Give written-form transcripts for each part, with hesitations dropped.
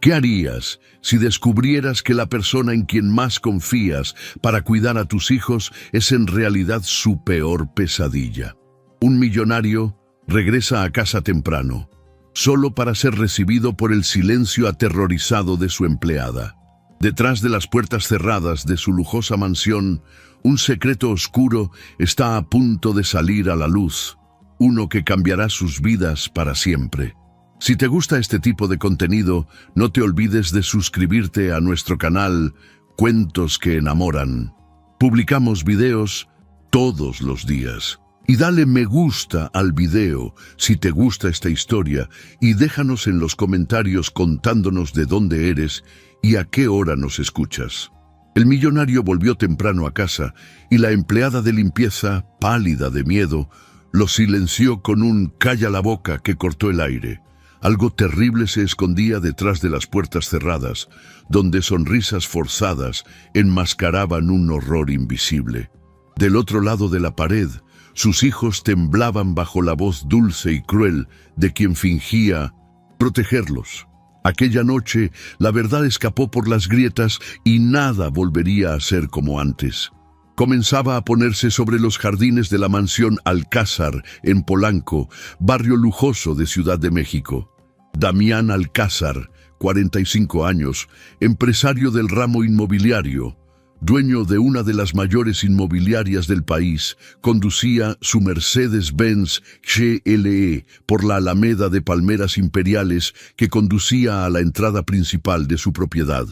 ¿Qué harías si descubrieras que la persona en quien más confías para cuidar a tus hijos es en realidad su peor pesadilla? Un millonario regresa a casa temprano, solo para ser recibido por el silencio aterrorizado de su empleada. Detrás de las puertas cerradas de su lujosa mansión, un secreto oscuro está a punto de salir a la luz, uno que cambiará sus vidas para siempre. Si te gusta este tipo de contenido, no te olvides de suscribirte a nuestro canal Cuentos que Enamoran. Publicamos videos todos los días. Y dale me gusta al video si te gusta esta historia y déjanos en los comentarios contándonos de dónde eres y a qué hora nos escuchas. El millonario volvió temprano a casa y la empleada de limpieza, pálida de miedo, lo silenció con un calla la boca que cortó el aire. Algo terrible se escondía detrás de las puertas cerradas, donde sonrisas forzadas enmascaraban un horror invisible. Del otro lado de la pared, sus hijos temblaban bajo la voz dulce y cruel de quien fingía protegerlos. Aquella noche, la verdad escapó por las grietas y nada volvería a ser como antes. Comenzaba a ponerse sobre los jardines de la mansión Alcázar en Polanco, barrio lujoso de Ciudad de México. Damián Alcázar, 45 años, empresario del ramo inmobiliario, dueño de una de las mayores inmobiliarias del país, conducía su Mercedes-Benz GLE por la alameda de palmeras imperiales que conducía a la entrada principal de su propiedad.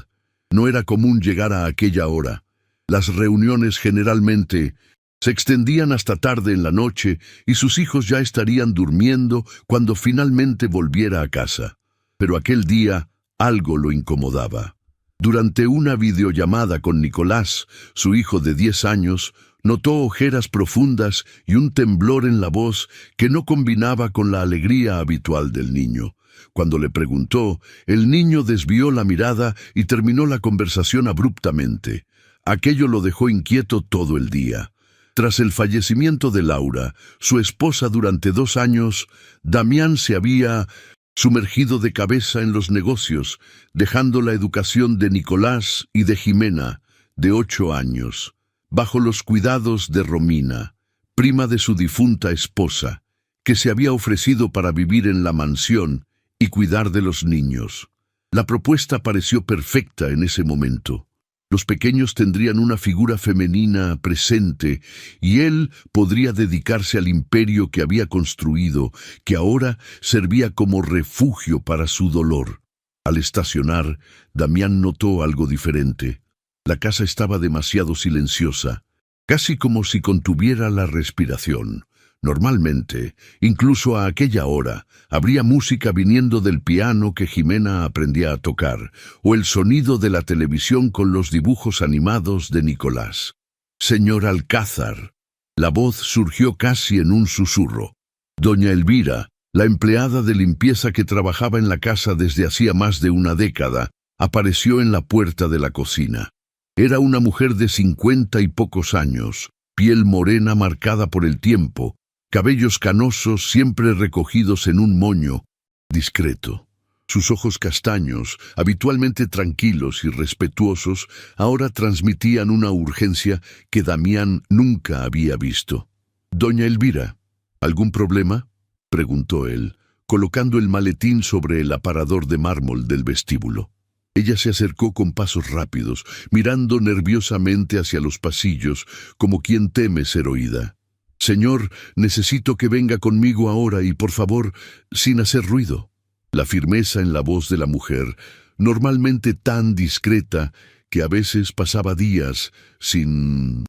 No era común llegar a aquella hora. Las reuniones generalmente se extendían hasta tarde en la noche y sus hijos ya estarían durmiendo cuando finalmente volviera a casa. Pero aquel día algo lo incomodaba. Durante una videollamada con Nicolás, su hijo de 10 años, notó ojeras profundas y un temblor en la voz que no combinaba con la alegría habitual del niño. Cuando le preguntó, el niño desvió la mirada y terminó la conversación abruptamente. Aquello lo dejó inquieto todo el día. Tras el fallecimiento de Laura, su esposa durante 2 años, Damián se había sumergido de cabeza en los negocios, dejando la educación de Nicolás y de Jimena, de 8 años, bajo los cuidados de Romina, prima de su difunta esposa, que se había ofrecido para vivir en la mansión y cuidar de los niños. La propuesta pareció perfecta en ese momento. Los pequeños tendrían una figura femenina presente y él podría dedicarse al imperio que había construido, que ahora servía como refugio para su dolor. Al estacionar, Damián notó algo diferente. La casa estaba demasiado silenciosa, casi como si contuviera la respiración. Normalmente, incluso a aquella hora, habría música viniendo del piano que Jimena aprendía a tocar, o el sonido de la televisión con los dibujos animados de Nicolás. «Señor Alcázar». La voz surgió casi en un susurro. Doña Elvira, la empleada de limpieza que trabajaba en la casa desde hacía más de una década, apareció en la puerta de la cocina. Era una mujer de 50 y pocos años, piel morena marcada por el tiempo, cabellos canosos siempre recogidos en un moño discreto. Sus ojos castaños, habitualmente tranquilos y respetuosos, ahora transmitían una urgencia que Damián nunca había visto. «Doña Elvira, ¿algún problema?», preguntó él, colocando el maletín sobre el aparador de mármol del vestíbulo. Ella se acercó con pasos rápidos, mirando nerviosamente hacia los pasillos, como quien teme ser oída. «Señor, necesito que venga conmigo ahora y, por favor, sin hacer ruido». La firmeza en la voz de la mujer, normalmente tan discreta que a veces pasaba días sin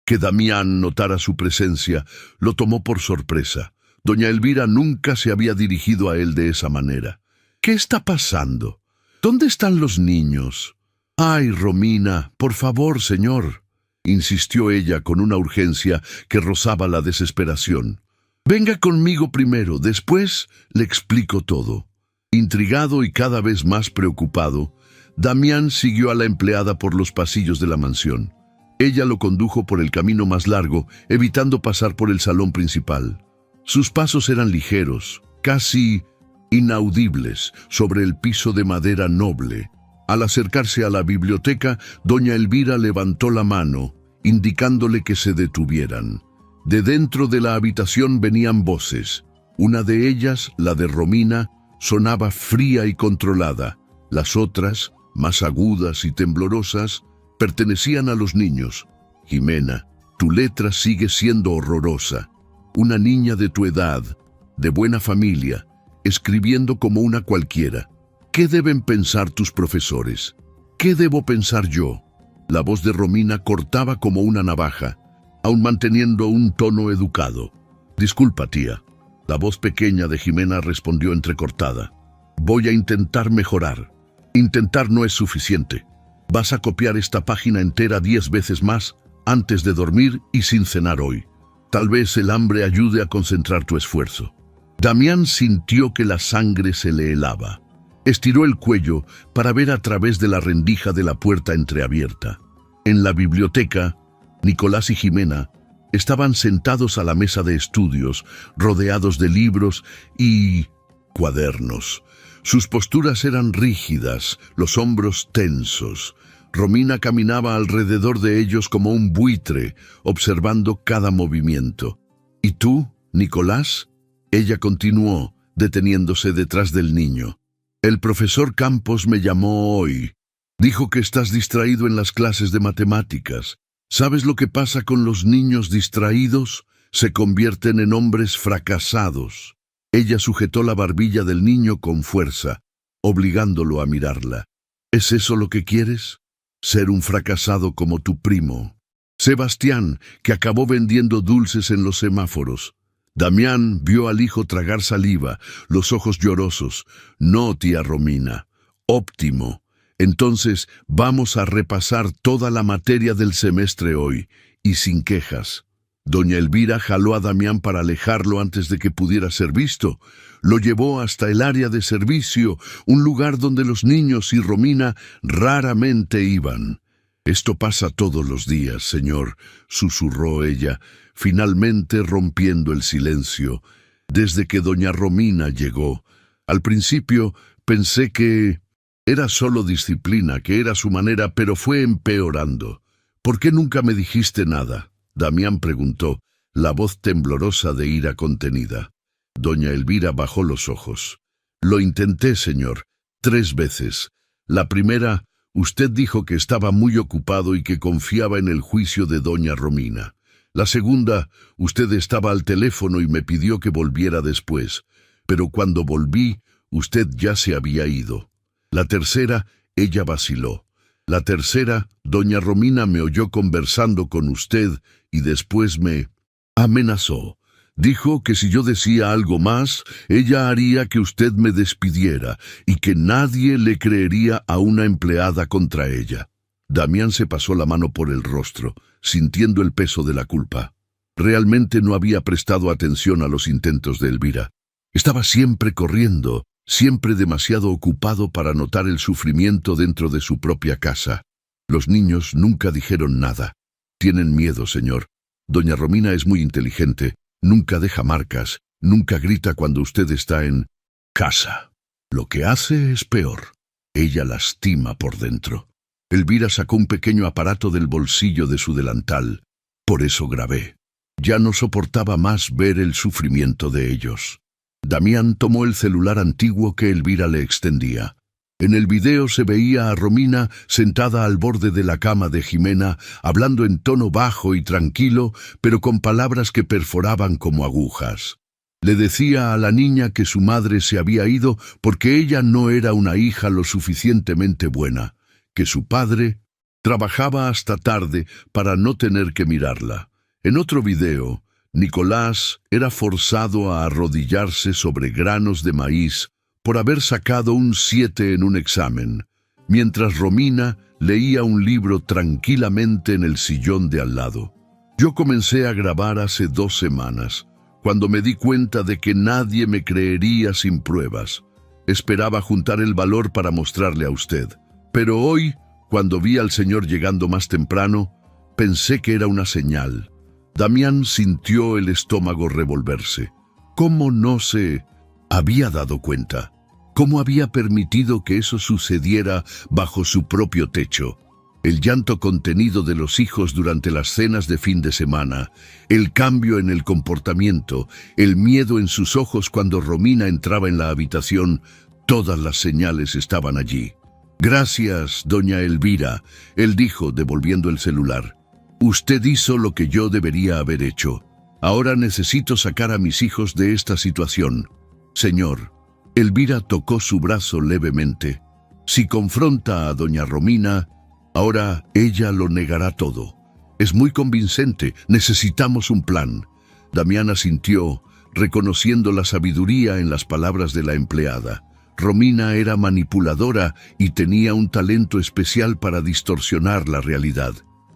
que Damián notara su presencia, lo tomó por sorpresa. Doña Elvira nunca se había dirigido a él de esa manera. «¿Qué está pasando? ¿Dónde están los niños?» «Ay, Romina, por favor, señor», insistió ella con una urgencia que rozaba la desesperación. «Venga conmigo primero, después le explico todo». Intrigado y cada vez más preocupado, Damián siguió a la empleada por los pasillos de la mansión. Ella lo condujo por el camino más largo, evitando pasar por el salón principal. Sus pasos eran ligeros, casi inaudibles, sobre el piso de madera noble. Al acercarse a la biblioteca, doña Elvira levantó la mano, indicándole que se detuvieran. De dentro de la habitación venían voces. Una de ellas, la de Romina, sonaba fría y controlada. Las otras, más agudas y temblorosas, pertenecían a los niños. Jimena, tu letra sigue siendo horrorosa. Una niña de tu edad, de buena familia, escribiendo como una cualquiera. ¿Qué deben pensar tus profesores? ¿Qué debo pensar yo? La voz de Romina cortaba como una navaja, aun manteniendo un tono educado. Disculpa, tía. La voz pequeña de Jimena respondió entrecortada. Voy a intentar mejorar. Intentar no es suficiente. Vas a copiar esta página entera 10 veces más antes de dormir y sin cenar hoy. Tal vez el hambre ayude a concentrar tu esfuerzo. Damián sintió que la sangre se le helaba. Estiró el cuello para ver a través de la rendija de la puerta entreabierta. En la biblioteca, Nicolás y Jimena estaban sentados a la mesa de estudios, rodeados de libros y cuadernos. Sus posturas eran rígidas, los hombros tensos. Romina caminaba alrededor de ellos como un buitre, observando cada movimiento. ¿Y tú, Nicolás? Ella continuó, deteniéndose detrás del niño. El profesor Campos me llamó hoy. Dijo que estás distraído en las clases de matemáticas. ¿Sabes lo que pasa con los niños distraídos? Se convierten en hombres fracasados. Ella sujetó la barbilla del niño con fuerza, obligándolo a mirarla. ¿Es eso lo que quieres? Ser un fracasado como tu primo. Sebastián, que acabó vendiendo dulces en los semáforos. Damián vio al hijo tragar saliva, los ojos llorosos. No, tía Romina. Óptimo. Entonces vamos a repasar toda la materia del semestre hoy, y sin quejas. Doña Elvira jaló a Damián para alejarlo antes de que pudiera ser visto. Lo llevó hasta el área de servicio, un lugar donde los niños y Romina raramente iban. Esto pasa todos los días, señor, susurró ella, finalmente rompiendo el silencio. Desde que doña Romina llegó. Al principio pensé que era solo disciplina, que era su manera, pero fue empeorando. ¿Por qué nunca me dijiste nada? Damián preguntó, la voz temblorosa de ira contenida. Doña Elvira bajó los ojos. Lo intenté, señor, 3 veces. La primera, usted dijo que estaba muy ocupado y que confiaba en el juicio de doña Romina. La segunda, usted estaba al teléfono y me pidió que volviera después. Pero cuando volví, usted ya se había ido. La tercera, ella vaciló. La tercera, doña Romina me oyó conversando con usted y después me amenazó. Dijo que si yo decía algo más, ella haría que usted me despidiera y que nadie le creería a una empleada contra ella. Damián se pasó la mano por el rostro, sintiendo el peso de la culpa. Realmente no había prestado atención a los intentos de Elvira. Estaba siempre corriendo, siempre demasiado ocupado para notar el sufrimiento dentro de su propia casa. Los niños nunca dijeron nada. Tienen miedo, señor. Doña Romina es muy inteligente. Nunca deja marcas. Nunca grita cuando usted está en casa. Lo que hace es peor. Ella lastima por dentro. Elvira sacó un pequeño aparato del bolsillo de su delantal. Por eso grabé. Ya no soportaba más ver el sufrimiento de ellos. Damián tomó el celular antiguo que Elvira le extendía. En el video se veía a Romina sentada al borde de la cama de Jimena, hablando en tono bajo y tranquilo, pero con palabras que perforaban como agujas. Le decía a la niña que su madre se había ido porque ella no era una hija lo suficientemente buena, que su padre trabajaba hasta tarde para no tener que mirarla. En otro video, Nicolás era forzado a arrodillarse sobre granos de maíz por haber sacado un 7 en un examen, mientras Romina leía un libro tranquilamente en el sillón de al lado. Yo comencé a grabar hace 2 semanas, cuando me di cuenta de que nadie me creería sin pruebas. Esperaba juntar el valor para mostrarle a usted. Pero hoy, cuando vi al señor llegando más temprano, pensé que era una señal. Damián sintió el estómago revolverse. ¿Cómo no sé? había dado cuenta. ¿Cómo había permitido que eso sucediera bajo su propio techo? El llanto contenido de los hijos durante las cenas de fin de semana, el cambio en el comportamiento, el miedo en sus ojos cuando Romina entraba en la habitación, todas las señales estaban allí. «Gracias, doña Elvira», él dijo, devolviendo el celular. «Usted hizo lo que yo debería haber hecho. Ahora necesito sacar a mis hijos de esta situación. Señor». Elvira tocó su brazo levemente. «Si confronta a doña Romina, ahora ella lo negará todo. Es muy convincente, necesitamos un plan». Damián asintió, reconociendo la sabiduría en las palabras de la empleada. Romina era manipuladora y tenía un talento especial para distorsionar la realidad.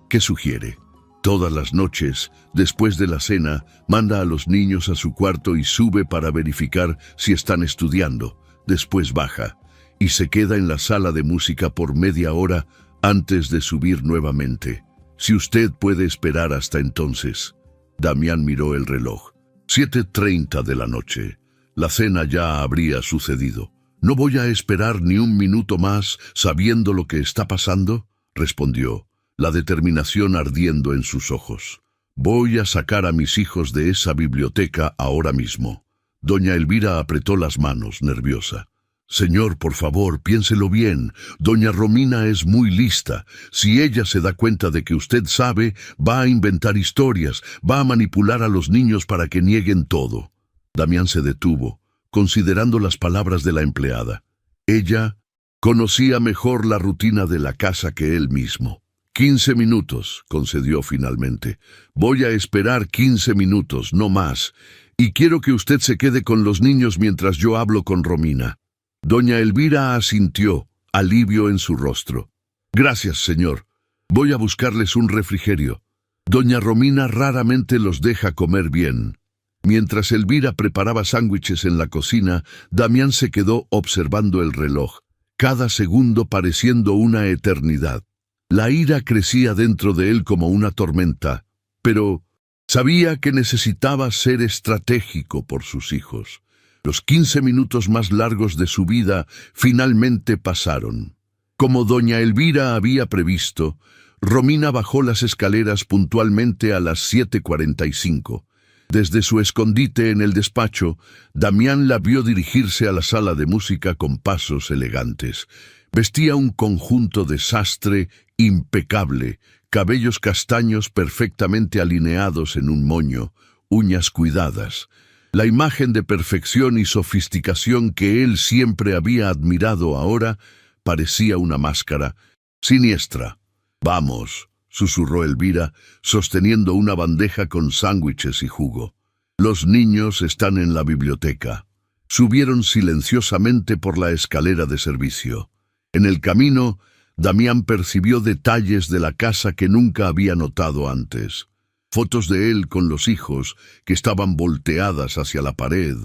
¿Qué sugiere? Todas las noches, después de la cena, manda a los niños a su cuarto y sube para verificar si están estudiando. Después baja y se queda en la sala de música por media hora antes de subir nuevamente. Si usted puede esperar hasta entonces. Damián miró el reloj. 7:30 de la noche. La cena ya habría sucedido. «No voy a esperar ni un minuto más sabiendo lo que está pasando», respondió, la determinación ardiendo en sus ojos. «Voy a sacar a mis hijos de esa biblioteca ahora mismo». Doña Elvira apretó las manos, nerviosa. «Señor, por favor, piénselo bien. Doña Romina es muy lista. Si ella se da cuenta de que usted sabe, va a inventar historias, va a manipular a los niños para que nieguen todo». Damián se detuvo, considerando las palabras de la empleada. Ella conocía mejor la rutina de la casa que él mismo. 15 minutos, concedió finalmente. «Voy a esperar 15 minutos, no más. Y quiero que usted se quede con los niños mientras yo hablo con Romina». Doña Elvira asintió, alivio en su rostro. «Gracias, señor. Voy a buscarles un refrigerio. Doña Romina raramente los deja comer bien». Mientras Elvira preparaba sándwiches en la cocina, Damián se quedó observando el reloj, cada segundo pareciendo una eternidad. La ira crecía dentro de él como una tormenta, pero sabía que necesitaba ser estratégico por sus hijos. Los 15 minutos más largos de su vida finalmente pasaron. Como doña Elvira había previsto, Romina bajó las escaleras puntualmente a las 7:45. Desde su escondite en el despacho, Damián la vio dirigirse a la sala de música con pasos elegantes. Vestía un conjunto de sastre impecable, cabellos castaños perfectamente alineados en un moño, uñas cuidadas. La imagen de perfección y sofisticación que él siempre había admirado ahora parecía una máscara siniestra. «Vamos», susurró Elvira, sosteniendo una bandeja con sándwiches y jugo. «Los niños están en la biblioteca». Subieron silenciosamente por la escalera de servicio. En el camino, Damián percibió detalles de la casa que nunca había notado antes. Fotos de él con los hijos que estaban volteadas hacia la pared,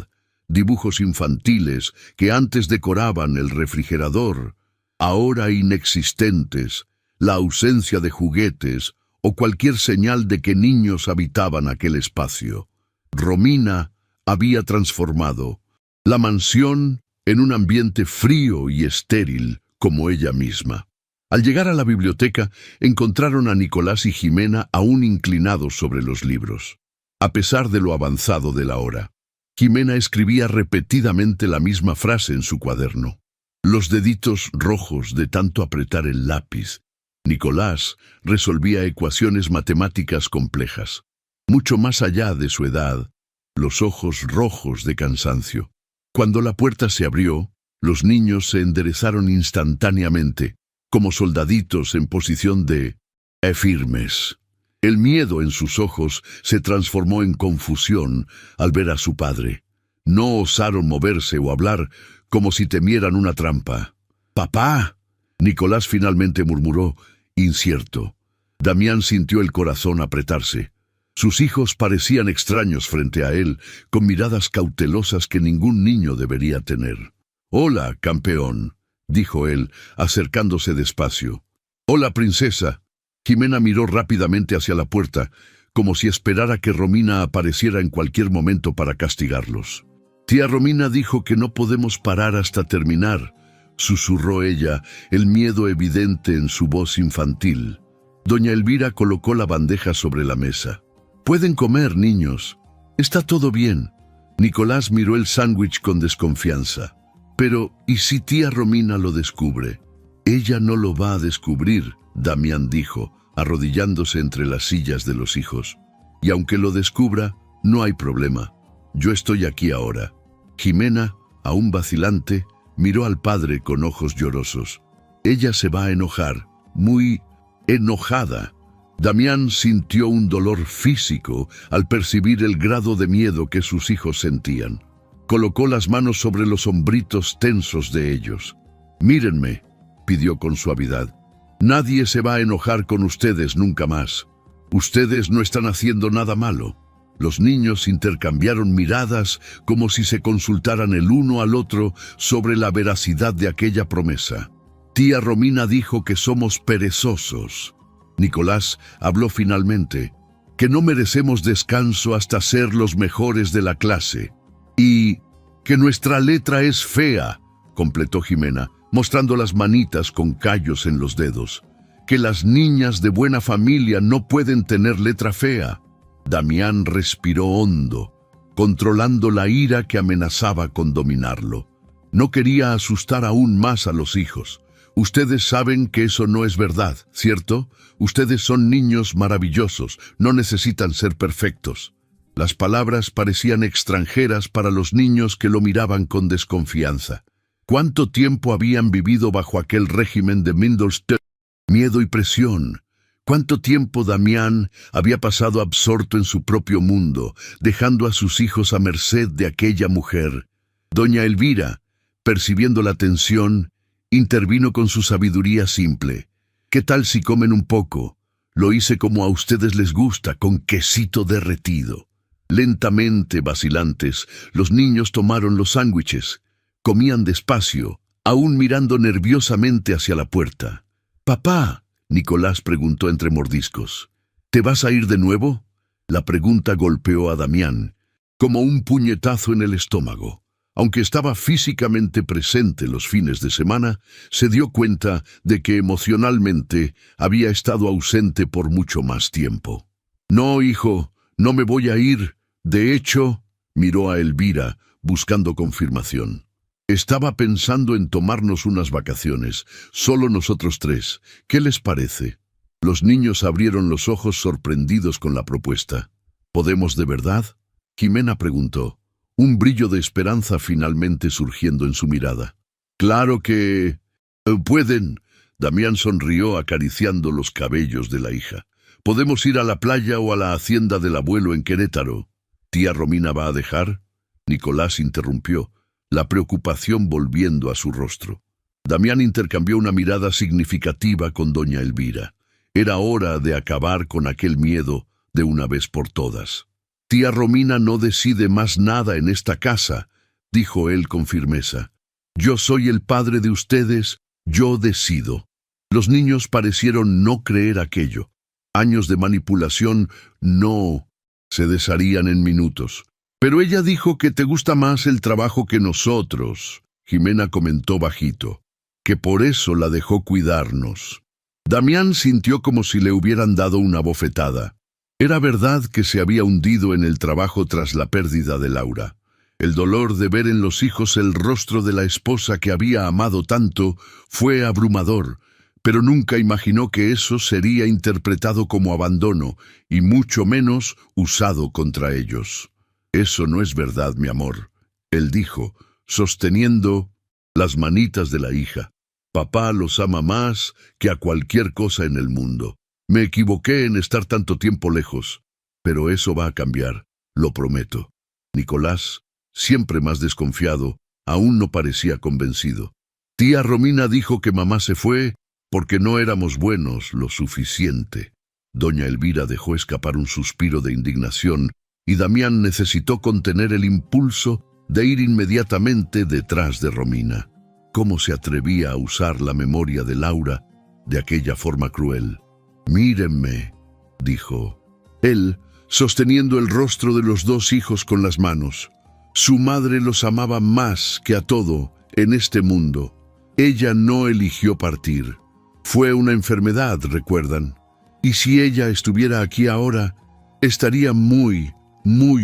dibujos infantiles que antes decoraban el refrigerador, ahora inexistentes, la ausencia de juguetes o cualquier señal de que niños habitaban aquel espacio. Romina había transformado la mansión en un ambiente frío y estéril como ella misma. Al llegar a la biblioteca, encontraron a Nicolás y Jimena aún inclinados sobre los libros. A pesar de lo avanzado de la hora, Jimena escribía repetidamente la misma frase en su cuaderno. Los deditos rojos de tanto apretar el lápiz. Nicolás resolvía ecuaciones matemáticas complejas. Mucho más allá de su edad, los ojos rojos de cansancio. Cuando la puerta se abrió, los niños se enderezaron instantáneamente, como soldaditos en posición de firmes. El miedo en sus ojos se transformó en confusión al ver a su padre. No osaron moverse o hablar, como si temieran una trampa. «¡Papá!», Nicolás finalmente murmuró, incierto. Damián sintió el corazón apretarse. Sus hijos parecían extraños frente a él, con miradas cautelosas que ningún niño debería tener. «Hola, campeón», dijo él, acercándose despacio. «Hola, princesa». Jimena miró rápidamente hacia la puerta, como si esperara que Romina apareciera en cualquier momento para castigarlos. Tía Romina dijo que no podemos parar hasta terminar, susurró ella, el miedo evidente en su voz infantil. Doña Elvira colocó la bandeja sobre la mesa. Pueden comer, niños. Está todo bien. Nicolás miró el sándwich con desconfianza. Pero, ¿y si tía Romina lo descubre? Ella no lo va a descubrir, Damián dijo, arrodillándose entre las sillas de los hijos. Y aunque lo descubra, no hay problema. Yo estoy aquí ahora. Jimena, aún vacilante, miró al padre con ojos llorosos. Ella se va a enojar, muy enojada. Damián sintió un dolor físico al percibir el grado de miedo que sus hijos sentían. Colocó las manos sobre los hombritos tensos de ellos. Mírenme, pidió con suavidad. Nadie se va a enojar con ustedes nunca más. Ustedes no están haciendo nada malo. Los niños intercambiaron miradas como si se consultaran el uno al otro sobre la veracidad de aquella promesa. Tía Romina dijo que somos perezosos. Nicolás habló finalmente, que no merecemos descanso hasta ser los mejores de la clase. Y que nuestra letra es fea, completó Jimena, mostrando las manitas con callos en los dedos. Que las niñas de buena familia no pueden tener letra fea. Damián respiró hondo, controlando la ira que amenazaba con dominarlo. No quería asustar aún más a los hijos. Ustedes saben que eso no es verdad, ¿cierto? Ustedes son niños maravillosos, no necesitan ser perfectos. Las palabras parecían extranjeras para los niños que lo miraban con desconfianza. ¿Cuánto tiempo habían vivido bajo aquel régimen de Mindleston? Miedo y presión. ¿Cuánto tiempo Damián había pasado absorto en su propio mundo, dejando a sus hijos a merced de aquella mujer? Doña Elvira, percibiendo la tensión, intervino con su sabiduría simple. ¿Qué tal si comen un poco? Lo hice como a ustedes les gusta, con quesito derretido. Lentamente, vacilantes, los niños tomaron los sándwiches. Comían despacio, aún mirando nerviosamente hacia la puerta. «Papá», Nicolás preguntó entre mordiscos, «¿te vas a ir de nuevo?» La pregunta golpeó a Damián, como un puñetazo en el estómago. Aunque estaba físicamente presente los fines de semana, se dio cuenta de que emocionalmente había estado ausente por mucho más tiempo. «No, hijo, no me voy a ir. De hecho», miró a Elvira, buscando confirmación. «Estaba pensando en tomarnos unas vacaciones, solo nosotros tres. ¿Qué les parece?» Los niños abrieron los ojos sorprendidos con la propuesta. «¿Podemos de verdad?», Jimena preguntó, un brillo de esperanza finalmente surgiendo en su mirada. «Claro que... pueden», Damián sonrió acariciando los cabellos de la hija. «Podemos ir a la playa o a la hacienda del abuelo en Querétaro». «¿Tía Romina va a dejar?», Nicolás interrumpió, la preocupación volviendo a su rostro. Damián intercambió una mirada significativa con doña Elvira. Era hora de acabar con aquel miedo de una vez por todas. «Tía Romina no decide más nada en esta casa», dijo él con firmeza. «Yo soy el padre de ustedes, yo decido». Los niños parecieron no creer aquello. Años de manipulación no se desharían en minutos. «Pero ella dijo que te gusta más el trabajo que nosotros», Jimena comentó bajito, «que por eso la dejó cuidarnos». Damián sintió como si le hubieran dado una bofetada. Era verdad que se había hundido en el trabajo tras la pérdida de Laura. El dolor de ver en los hijos el rostro de la esposa que había amado tanto fue abrumador, pero nunca imaginó que eso sería interpretado como abandono y mucho menos usado contra ellos. «Eso no es verdad, mi amor», él dijo, sosteniendo las manitas de la hija. «Papá los ama más que a cualquier cosa en el mundo. Me equivoqué en estar tanto tiempo lejos, pero eso va a cambiar, lo prometo». Nicolás, siempre más desconfiado, aún no parecía convencido. «Tía Romina dijo que mamá se fue porque no éramos buenos lo suficiente». Doña Elvira dejó escapar un suspiro de indignación y Damián necesitó contener el impulso de ir inmediatamente detrás de Romina. ¿Cómo se atrevía a usar la memoria de Laura de aquella forma cruel? «Mírenme», dijo él, sosteniendo el rostro de los dos hijos con las manos. Su madre los amaba más que a todo en este mundo. Ella no eligió partir. Fue una enfermedad, recuerdan. Y si ella estuviera aquí ahora, estaría muy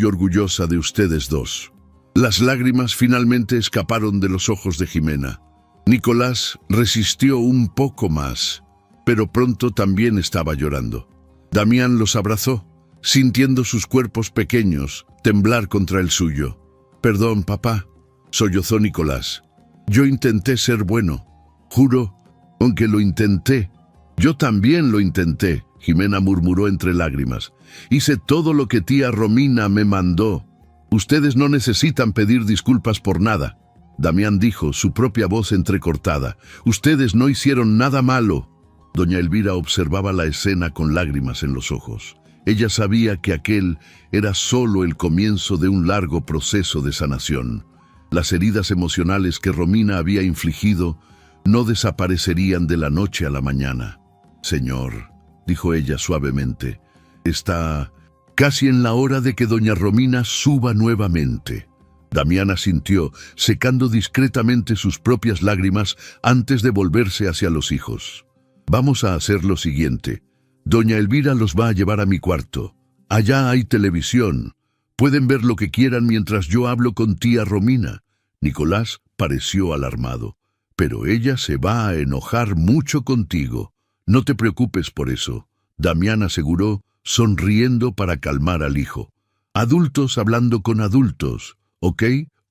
orgullosa de ustedes dos. Las lágrimas finalmente escaparon de los ojos de Jimena. Nicolás resistió un poco más, pero pronto también estaba llorando. Damián los abrazó, sintiendo sus cuerpos pequeños temblar contra el suyo. «Perdón, papá», sollozó Nicolás. «Yo intenté ser bueno. Juro, aunque lo intenté». «Yo también lo intenté», Jimena murmuró entre lágrimas. «Hice todo lo que tía Romina me mandó. Ustedes no necesitan pedir disculpas por nada». Damián dijo, su propia voz entrecortada. «Ustedes no hicieron nada malo». Doña Elvira observaba la escena con lágrimas en los ojos. Ella sabía que aquel era solo el comienzo de un largo proceso de sanación. Las heridas emocionales que Romina había infligido no desaparecerían de la noche a la mañana. «Señor», dijo ella suavemente, «está casi en la hora de que doña Romina suba nuevamente». Damián asintió, secando discretamente sus propias lágrimas antes de volverse hacia los hijos. «Vamos a hacer lo siguiente. Doña Elvira los va a llevar a mi cuarto. Allá hay televisión. Pueden ver lo que quieran mientras yo hablo con tía Romina». Nicolás pareció alarmado. «Pero ella se va a enojar mucho contigo. No te preocupes por eso», Damián aseguró, sonriendo para calmar al hijo. «Adultos hablando con adultos, ¿ok?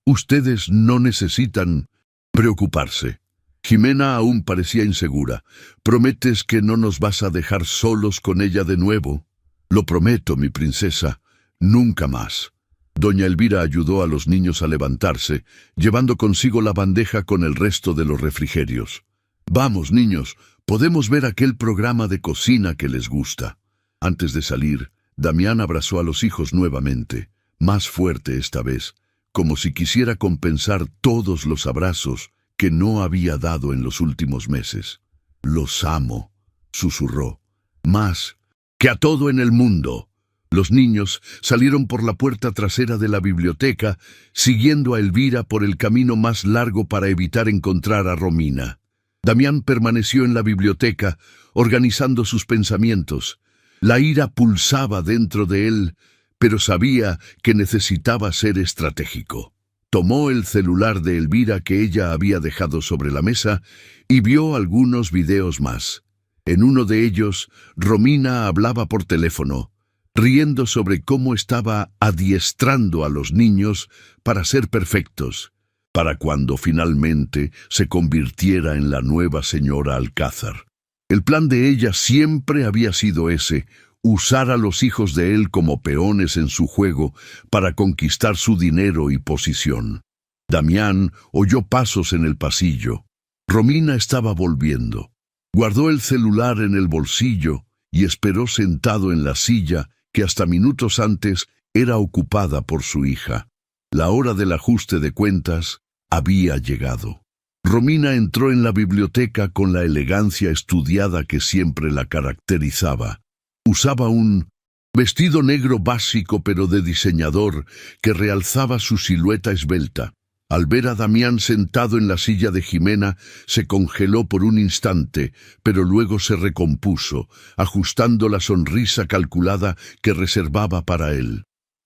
Ustedes no necesitan preocuparse». Jimena aún parecía insegura. «¿Prometes que no nos vas a dejar solos con ella de nuevo?» «Lo prometo, mi princesa. Nunca más». Doña Elvira ayudó a los niños a levantarse, llevando consigo la bandeja con el resto de los refrigerios. «Vamos, niños, podemos ver aquel programa de cocina que les gusta». Antes de salir, Damián abrazó a los hijos nuevamente, más fuerte esta vez, como si quisiera compensar todos los abrazos que no había dado en los últimos meses. «Los amo», susurró, «más que a todo en el mundo». Los niños salieron por la puerta trasera de la biblioteca, siguiendo a Elvira por el camino más largo para evitar encontrar a Romina. Damián permaneció en la biblioteca, organizando sus pensamientos. La ira pulsaba dentro de él, pero sabía que necesitaba ser estratégico. Tomó el celular de Elvira que ella había dejado sobre la mesa y vio algunos videos más. En uno de ellos, Romina hablaba por teléfono, riendo sobre cómo estaba adiestrando a los niños para ser perfectos, para cuando finalmente se convirtiera en la nueva señora Alcázar. El plan de ella siempre había sido ese: usar a los hijos de él como peones en su juego para conquistar su dinero y posición. Damián oyó pasos en el pasillo. Romina estaba volviendo. Guardó el celular en el bolsillo y esperó sentado en la silla que hasta minutos antes era ocupada por su hija. La hora del ajuste de cuentas había llegado. Romina entró en la biblioteca con la elegancia estudiada que siempre la caracterizaba. Usaba un vestido negro básico pero de diseñador que realzaba su silueta esbelta. Al ver a Damián sentado en la silla de Jimena, se congeló por un instante, pero luego se recompuso, ajustando la sonrisa calculada que reservaba para él.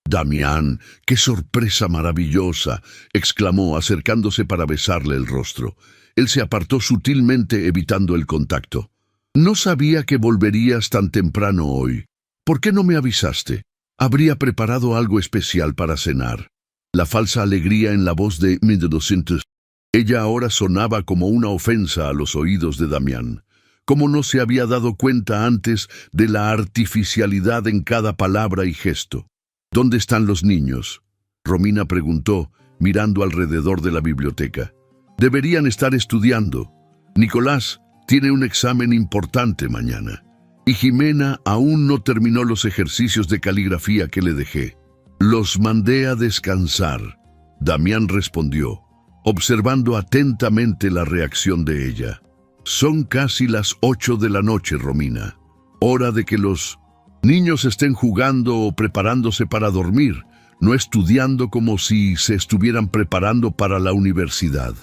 «Damián, qué sorpresa maravillosa», exclamó, acercándose para besarle el rostro. Él se apartó sutilmente, evitando el contacto. «No sabía que volverías tan temprano hoy. ¿Por qué no me avisaste? Habría preparado algo especial para cenar». La falsa alegría en la voz de 1200. Ella ahora sonaba como una ofensa a los oídos de Damián. ¿Cómo no se había dado cuenta antes de la artificialidad en cada palabra y gesto? «¿Dónde están los niños?», Romina preguntó, mirando alrededor de la biblioteca. «Deberían estar estudiando. Nicolás tiene un examen importante mañana. Y Jimena aún no terminó los ejercicios de caligrafía que le dejé». «Los mandé a descansar», Damián respondió, observando atentamente la reacción de ella. «Son casi las 8 de la noche, Romina. Hora de que los niños estén jugando o preparándose para dormir. no estudiando como si se estuvieran preparando para la universidad.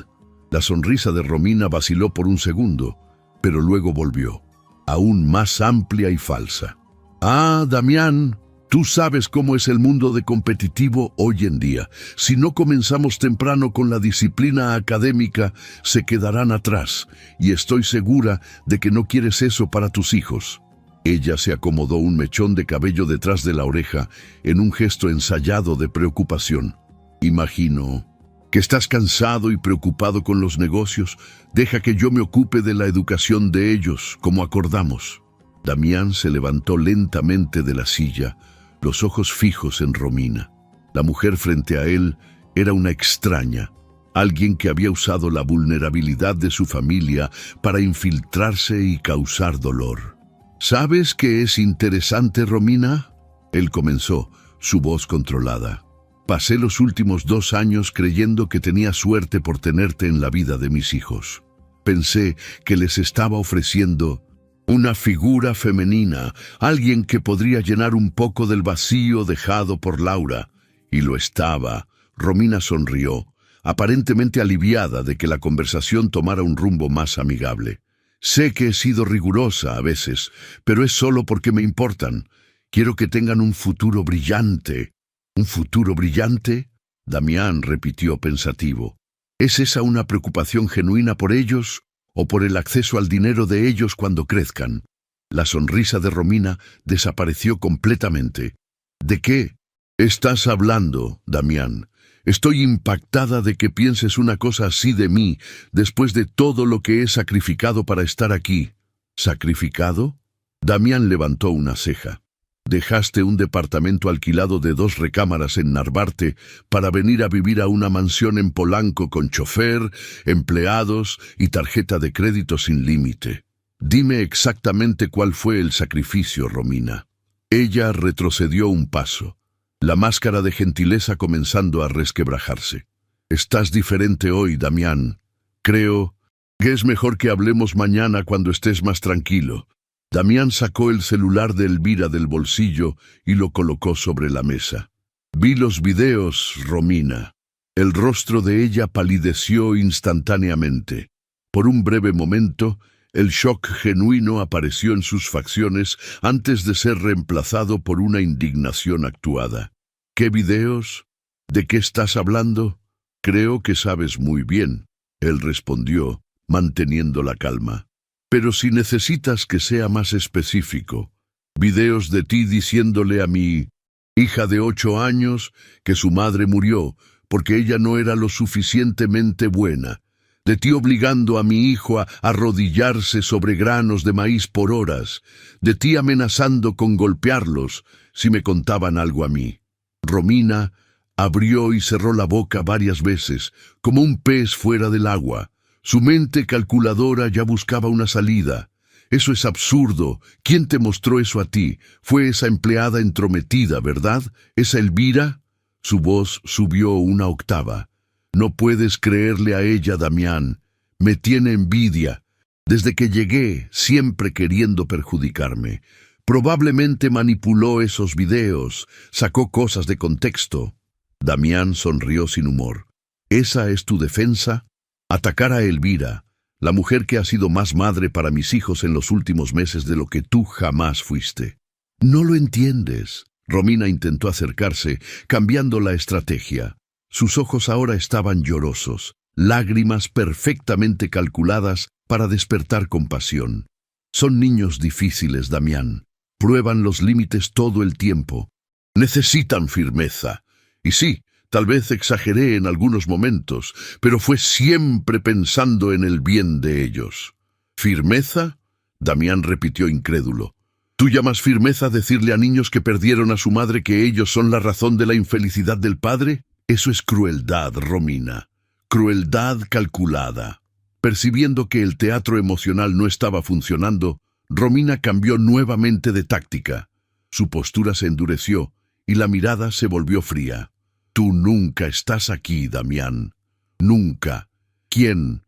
La sonrisa de Romina vaciló por un segundo, pero luego volvió, aún más amplia y falsa. Ah, Damián, tú sabes cómo es el mundo de competitivo hoy en día. Si no comenzamos temprano con la disciplina académica, se quedarán atrás, y estoy segura de que no quieres eso para tus hijos. Ella se acomodó un mechón de cabello detrás de la oreja en un gesto ensayado de preocupación. Imagino que estás cansado y preocupado con los negocios. Deja que yo me ocupe de la educación de ellos, como acordamos. Damián se levantó lentamente de la silla, los ojos fijos en Romina. La mujer frente a él era una extraña, alguien que había usado la vulnerabilidad de su familia para infiltrarse y causar dolor. ¿Sabes qué es interesante, Romina? Él comenzó, su voz controlada. Pasé los últimos 2 años creyendo que tenía suerte por tenerte en la vida de mis hijos. Pensé que les estaba ofreciendo una figura femenina, alguien que podría llenar un poco del vacío dejado por Laura. Y lo estaba. Romina sonrió, aparentemente aliviada de que la conversación tomara un rumbo más amigable. Sé que he sido rigurosa a veces, pero es solo porque me importan. Quiero que tengan un futuro brillante. ¿Un futuro brillante? Damián repitió pensativo. ¿Es esa una preocupación genuina por ellos o por el acceso al dinero de ellos cuando crezcan? La sonrisa de Romina desapareció completamente. ¿De qué estás hablando, Damián? Estoy impactada de que pienses una cosa así de mí después de todo lo que he sacrificado para estar aquí. ¿Sacrificado? Damián levantó una ceja. Dejaste un departamento alquilado de 2 recámaras en Narvarte para venir a vivir a una mansión en Polanco con chofer, empleados y tarjeta de crédito sin límite. Dime exactamente cuál fue el sacrificio, Romina. Ella retrocedió un paso, la máscara de gentileza comenzando a resquebrajarse. Estás diferente hoy, Damián. Creo que es mejor que hablemos mañana cuando estés más tranquilo. Damián sacó el celular de Elvira del bolsillo y lo colocó sobre la mesa. Vi los videos, Romina. El rostro de ella palideció instantáneamente. Por un breve momento, el shock genuino apareció en sus facciones antes de ser reemplazado por una indignación actuada. ¿Qué videos? ¿De qué estás hablando? Creo que sabes muy bien, él respondió, manteniendo la calma. Pero si necesitas que sea más específico, videos de ti diciéndole a mi hija de 8 años que su madre murió porque ella no era lo suficientemente buena, de ti obligando a mi hijo a arrodillarse sobre granos de maíz por horas, de ti amenazando con golpearlos si me contaban algo a mí. Romina abrió y cerró la boca varias veces, como un pez fuera del agua. Su mente calculadora ya buscaba una salida. Eso es absurdo. ¿Quién te mostró eso a ti? Fue esa empleada entrometida, ¿verdad? ¿Esa Elvira? Su voz subió una octava. No puedes creerle a ella, Damián. Me tiene envidia. Desde que llegué, siempre queriendo perjudicarme. Probablemente manipuló esos videos, sacó cosas de contexto. Damián sonrió sin humor. ¿Esa es tu defensa? Atacar a Elvira, la mujer que ha sido más madre para mis hijos en los últimos meses de lo que tú jamás fuiste. No lo entiendes. Romina intentó acercarse, cambiando la estrategia. Sus ojos ahora estaban llorosos, lágrimas perfectamente calculadas para despertar compasión. Son niños difíciles, Damián. Prueban los límites todo el tiempo. Necesitan firmeza. Y sí, tal vez exageré en algunos momentos, pero fue siempre pensando en el bien de ellos. ¿Firmeza? Damián repitió incrédulo. ¿Tú llamas firmeza decirle a niños que perdieron a su madre que ellos son la razón de la infelicidad del padre? Eso es crueldad, Romina. Crueldad calculada. Percibiendo que el teatro emocional no estaba funcionando, Romina cambió nuevamente de táctica. Su postura se endureció y la mirada se volvió fría. Tú nunca estás aquí, Damián. Nunca. ¿Quién?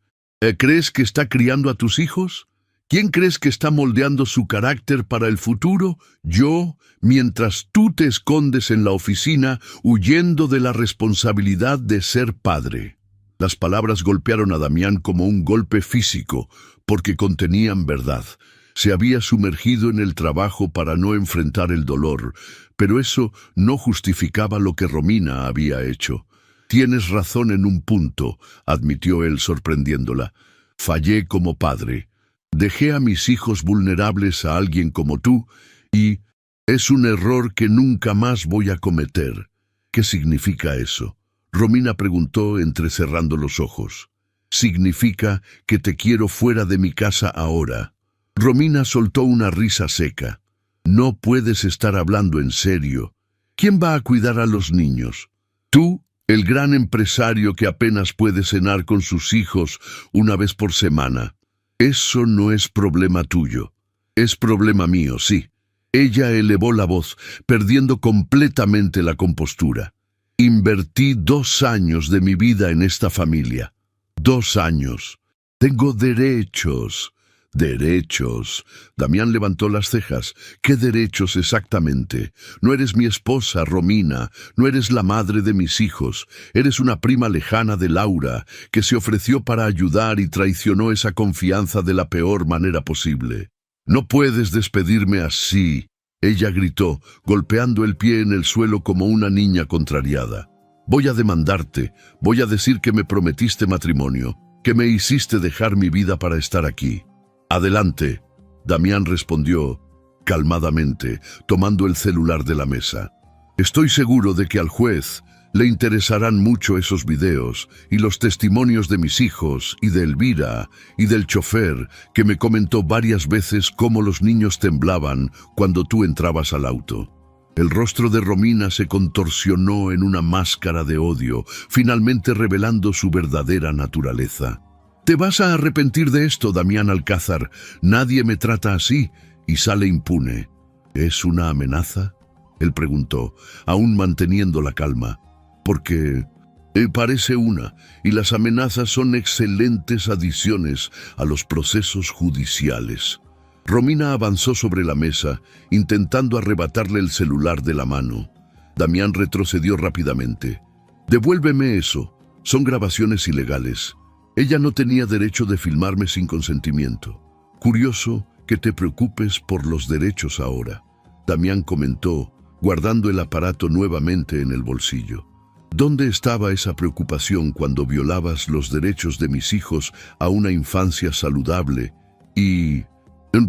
¿Crees que está criando a tus hijos? ¿Quién crees que está moldeando su carácter para el futuro? Yo, mientras tú te escondes en la oficina huyendo de la responsabilidad de ser padre. Las palabras golpearon a Damián como un golpe físico, porque contenían verdad. Se había sumergido en el trabajo para no enfrentar el dolor, pero eso no justificaba lo que Romina había hecho. Tienes razón en un punto, admitió él sorprendiéndola. Fallé como padre. Dejé a mis hijos vulnerables a alguien como tú y es un error que nunca más voy a cometer. ¿Qué significa eso? Romina preguntó entrecerrando los ojos. Significa que te quiero fuera de mi casa ahora. Romina soltó una risa seca. No puedes estar hablando en serio. ¿Quién va a cuidar a los niños? ¿Tú? El gran empresario que apenas puede cenar con sus hijos una vez por semana. Eso no es problema tuyo. Es problema mío, sí. Ella elevó la voz, perdiendo completamente la compostura. Invertí 2 años de mi vida en esta familia. 2 años. Tengo derechos. Derechos. Damián levantó las cejas. ¿Qué derechos exactamente? No eres mi esposa, Romina. No eres la madre de mis hijos. Eres una prima lejana de Laura, que se ofreció para ayudar y traicionó esa confianza de la peor manera posible. No puedes despedirme así. Ella gritó, golpeando el pie en el suelo como una niña contrariada. Voy a demandarte. Voy a decir que me prometiste matrimonio, que me hiciste dejar mi vida para estar aquí. Adelante, Damián respondió calmadamente, tomando el celular de la mesa. Estoy seguro de que al juez le interesarán mucho esos videos y los testimonios de mis hijos y de Elvira y del chofer que me comentó varias veces cómo los niños temblaban cuando tú entrabas al auto. El rostro de Romina se contorsionó en una máscara de odio, finalmente revelando su verdadera naturaleza. Te vas a arrepentir de esto, Damián Alcázar. Nadie me trata así y sale impune. ¿Es una amenaza? Él preguntó, aún manteniendo la calma. Porque parece una, y las amenazas son excelentes adiciones a los procesos judiciales. Romina avanzó sobre la mesa, intentando arrebatarle el celular de la mano. Damián retrocedió rápidamente. Devuélveme eso. Son grabaciones ilegales. Ella no tenía derecho de filmarme sin consentimiento. Curioso que te preocupes por los derechos ahora, Damián comentó, guardando el aparato nuevamente en el bolsillo. ¿Dónde estaba esa preocupación cuando violabas los derechos de mis hijos a una infancia saludable y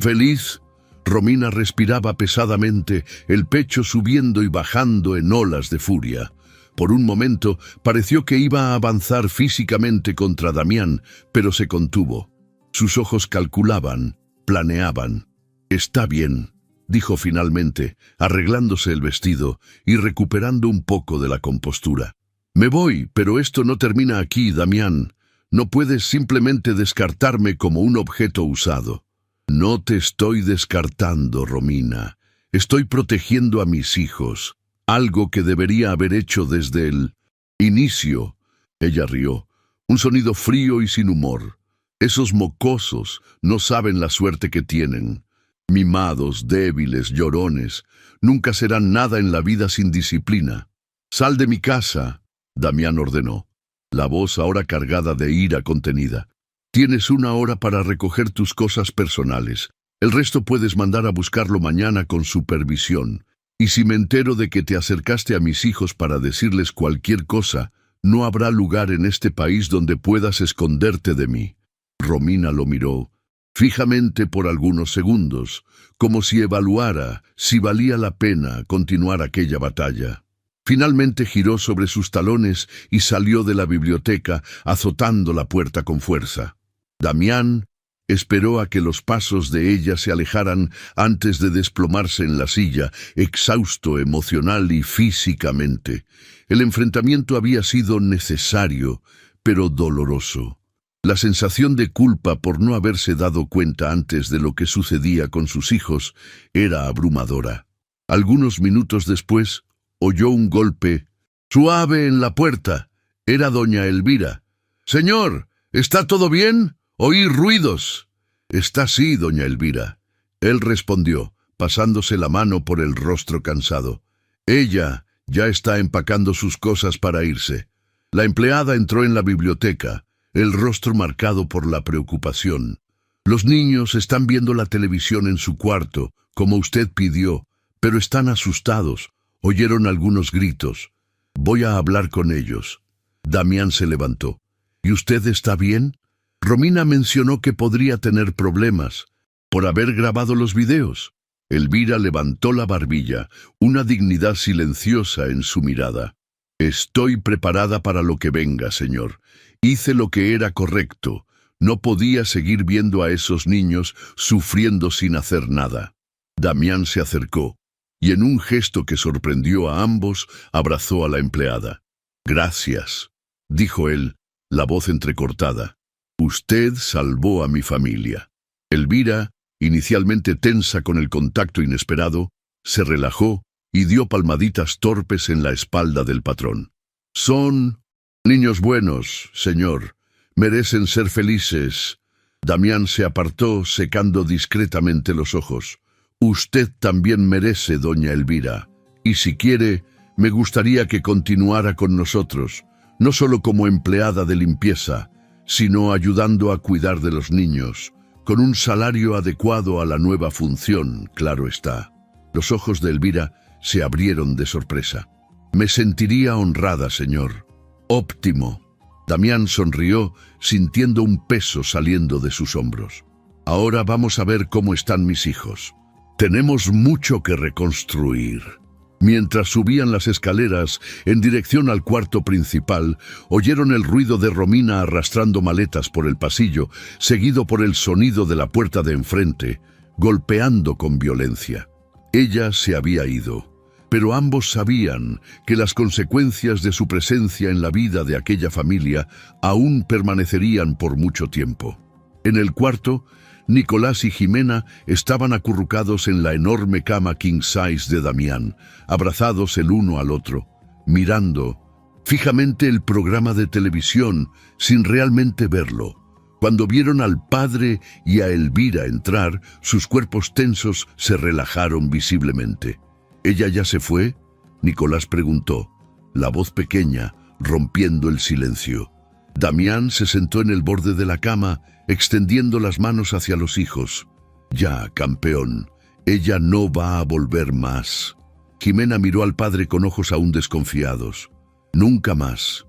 feliz? Romina respiraba pesadamente, el pecho subiendo y bajando en olas de furia. Por un momento pareció que iba a avanzar físicamente contra Damián, pero se contuvo. Sus ojos calculaban, planeaban. Está bien, dijo finalmente, arreglándose el vestido y recuperando un poco de la compostura. Me voy, pero esto no termina aquí, Damián. No puedes simplemente descartarme como un objeto usado. No te estoy descartando, Romina. Estoy protegiendo a mis hijos. Algo que debería haber hecho desde el inicio. Ella rió, un sonido frío y sin humor. Esos mocosos no saben la suerte que tienen. Mimados, débiles, llorones, nunca serán nada en la vida sin disciplina. Sal de mi casa, Damián ordenó, la voz ahora cargada de ira contenida. Tienes 1 hora para recoger tus cosas personales. El resto puedes mandar a buscarlo mañana con supervisión. Y si me entero de que te acercaste a mis hijos para decirles cualquier cosa, no habrá lugar en este país donde puedas esconderte de mí. Romina lo miró fijamente por algunos segundos, como si evaluara si valía la pena continuar aquella batalla. Finalmente giró sobre sus talones y salió de la biblioteca, azotando la puerta con fuerza. Damián esperó a que los pasos de ella se alejaran antes de desplomarse en la silla, exhausto emocional y físicamente. El enfrentamiento había sido necesario, pero doloroso. La sensación de culpa por no haberse dado cuenta antes de lo que sucedía con sus hijos era abrumadora. Algunos minutos después, oyó un golpe suave en la puerta. Era doña Elvira. «Señor, ¿está todo bien? Oí ruidos». Está así, doña Elvira. Él respondió, pasándose la mano por el rostro cansado. Ella ya está empacando sus cosas para irse. La empleada entró en la biblioteca, el rostro marcado por la preocupación. Los niños están viendo la televisión en su cuarto, como usted pidió, pero están asustados. Oyeron algunos gritos. Voy a hablar con ellos. Damián se levantó. ¿Y usted está bien? Romina mencionó que podría tener problemas por haber grabado los videos. Elvira levantó la barbilla, una dignidad silenciosa en su mirada. Estoy preparada para lo que venga, señor. Hice lo que era correcto. No podía seguir viendo a esos niños sufriendo sin hacer nada. Damián se acercó y en un gesto que sorprendió a ambos, abrazó a la empleada. Gracias, dijo él, la voz entrecortada. Usted salvó a mi familia. Elvira, inicialmente tensa con el contacto inesperado, se relajó y dio palmaditas torpes en la espalda del patrón. Son niños buenos, señor. Merecen ser felices. Damián se apartó, secando discretamente los ojos. Usted también merece, doña Elvira. Y si quiere, me gustaría que continuara con nosotros, no solo como empleada de limpieza, sino ayudando a cuidar de los niños, con un salario adecuado a la nueva función, claro está. Los ojos de Elvira se abrieron de sorpresa. Me sentiría honrada, señor. Óptimo. Damián sonrió, sintiendo un peso saliendo de sus hombros. Ahora vamos a ver cómo están mis hijos. Tenemos mucho que reconstruir. Mientras subían las escaleras en dirección al cuarto principal, oyeron el ruido de Romina arrastrando maletas por el pasillo, seguido por el sonido de la puerta de enfrente, golpeando con violencia. Ella se había ido, pero ambos sabían que las consecuencias de su presencia en la vida de aquella familia aún permanecerían por mucho tiempo. En el cuarto, Nicolás y Jimena estaban acurrucados en la enorme cama king size de Damián, abrazados el uno al otro, mirando fijamente el programa de televisión sin realmente verlo. Cuando vieron al padre y a Elvira entrar, sus cuerpos tensos se relajaron visiblemente. ¿Ella ya se fue?, Nicolás preguntó, la voz pequeña rompiendo el silencio. Damián se sentó en el borde de la cama, extendiendo las manos hacia los hijos. Ya, campeón, ella no va a volver más. Jimena miró al padre con ojos aún desconfiados. Nunca más,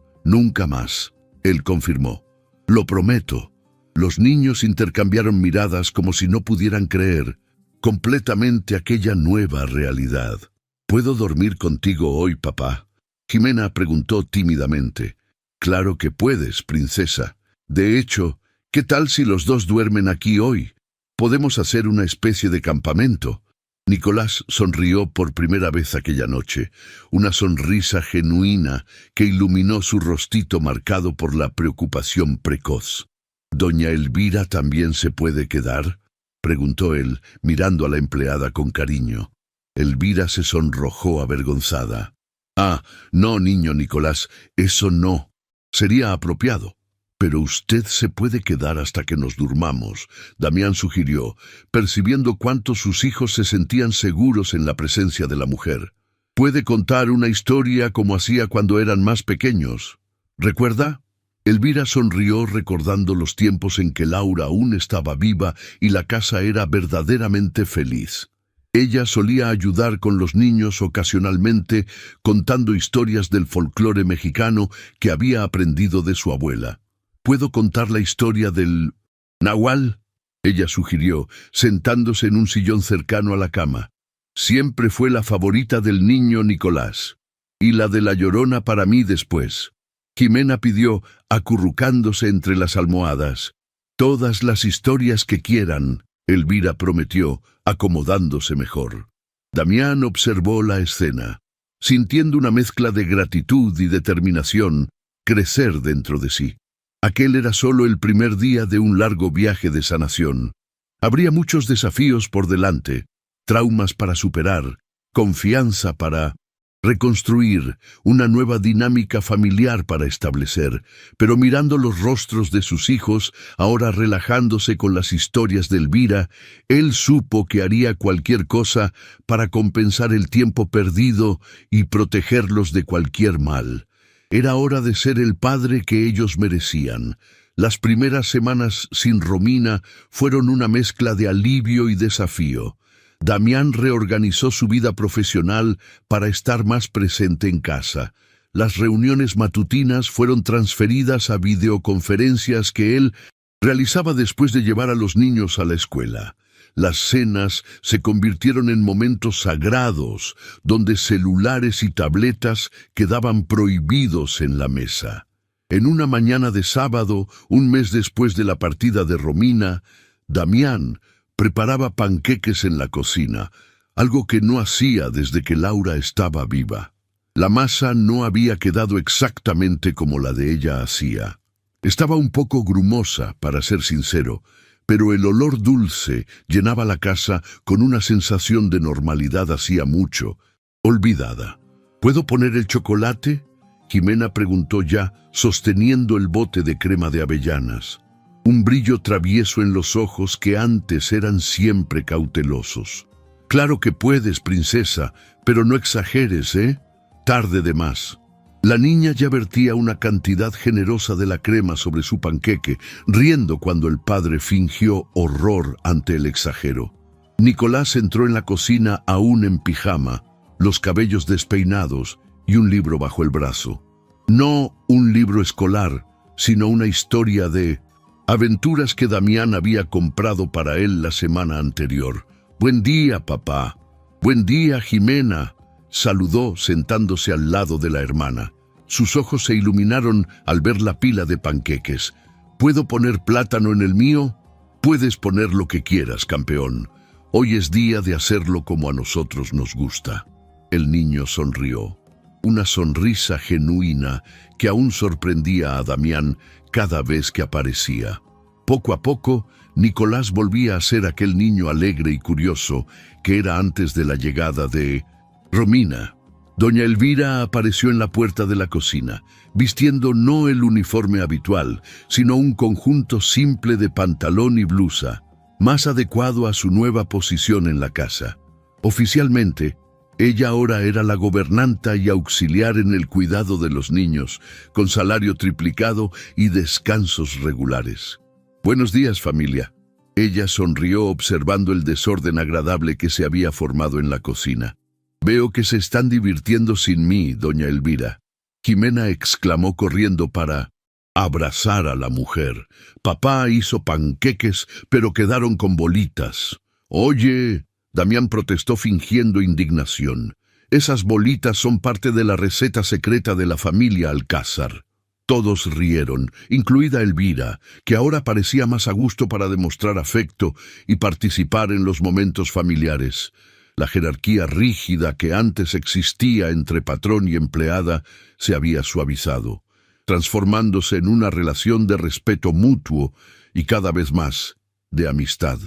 él confirmó. Lo prometo. Los niños intercambiaron miradas como si no pudieran creer completamente aquella nueva realidad. ¿Puedo dormir contigo hoy, papá?, Jimena preguntó tímidamente. Claro que puedes, princesa. De hecho, ¿qué tal si los dos duermen aquí hoy? Podemos hacer una especie de campamento. Nicolás sonrió por primera vez aquella noche, una sonrisa genuina que iluminó su rostito marcado por la preocupación precoz. ¿Doña Elvira también se puede quedar?, preguntó él, mirando a la empleada con cariño. Elvira se sonrojó avergonzada. Ah, no, niño Nicolás, eso no. Sería apropiado. Pero usted se puede quedar hasta que nos durmamos, Damián sugirió, percibiendo cuánto sus hijos se sentían seguros en la presencia de la mujer. Puede contar una historia como hacía cuando eran más pequeños. ¿Recuerda? Elvira sonrió recordando los tiempos en que Laura aún estaba viva y la casa era verdaderamente feliz. Ella solía ayudar con los niños ocasionalmente, contando historias del folclore mexicano que había aprendido de su abuela. ¿Puedo contar la historia del Nahual?, ella sugirió, sentándose en un sillón cercano a la cama. Siempre fue la favorita del niño Nicolás, y la de la Llorona para mí después. Jimena pidió, acurrucándose entre las almohadas. Todas las historias que quieran, Elvira prometió, acomodándose mejor. Damián observó la escena, sintiendo una mezcla de gratitud y determinación crecer dentro de sí. Aquel era solo el primer día de un largo viaje de sanación. Habría muchos desafíos por delante, traumas para superar, confianza para reconstruir una nueva dinámica familiar para establecer, pero mirando los rostros de sus hijos, ahora relajándose con las historias de Elvira, él supo que haría cualquier cosa para compensar el tiempo perdido y protegerlos de cualquier mal. Era hora de ser el padre que ellos merecían. Las primeras semanas sin Romina fueron una mezcla de alivio y desafío. Damián reorganizó su vida profesional para estar más presente en casa. Las reuniones matutinas fueron transferidas a videoconferencias que él realizaba después de llevar a los niños a la escuela. Las cenas se convirtieron en momentos sagrados, donde celulares y tabletas quedaban prohibidos en la mesa. En una mañana de sábado, un mes después de la partida de Romina, Damián preparaba panqueques en la cocina, algo que no hacía desde que Laura estaba viva. La masa no había quedado exactamente como la de ella hacía. Estaba un poco grumosa, para ser sincero, pero el olor dulce llenaba la casa con una sensación de normalidad hacía mucho, olvidada. ¿Puedo poner el chocolate?, Jimena preguntó ya, sosteniendo el bote de crema de avellanas. Un brillo travieso en los ojos que antes eran siempre cautelosos. Claro que puedes, princesa, pero no exageres, ¿eh? Tarde de más. La niña ya vertía una cantidad generosa de la crema sobre su panqueque, riendo cuando el padre fingió horror ante el exagero. Nicolás entró en la cocina aún en pijama, los cabellos despeinados y un libro bajo el brazo. No un libro escolar, sino una historia de aventuras que Damián había comprado para él la semana anterior. «Buen día, papá». «Buen día, Jimena», saludó sentándose al lado de la hermana. Sus ojos se iluminaron al ver la pila de panqueques. «¿Puedo poner plátano en el mío?» «Puedes poner lo que quieras, campeón. Hoy es día de hacerlo como a nosotros nos gusta». El niño sonrió. Una sonrisa genuina que aún sorprendía a Damián cada vez que aparecía. Poco a poco, Nicolás volvía a ser aquel niño alegre y curioso que era antes de la llegada de Romina. Doña Elvira apareció en la puerta de la cocina, vistiendo no el uniforme habitual, sino un conjunto simple de pantalón y blusa, más adecuado a su nueva posición en la casa. Oficialmente, ella ahora era la gobernanta y auxiliar en el cuidado de los niños, con salario triplicado y descansos regulares. «Buenos días, familia». Ella sonrió observando el desorden agradable que se había formado en la cocina. «Veo que se están divirtiendo sin mí, doña Elvira». Jimena exclamó corriendo para abrazar a la mujer. «Papá hizo panqueques, pero quedaron con bolitas». «Oye», Damián protestó fingiendo indignación. «Esas bolitas son parte de la receta secreta de la familia Alcázar». Todos rieron, incluida Elvira, que ahora parecía más a gusto para demostrar afecto y participar en los momentos familiares. La jerarquía rígida que antes existía entre patrón y empleada se había suavizado, transformándose en una relación de respeto mutuo y cada vez más de amistad.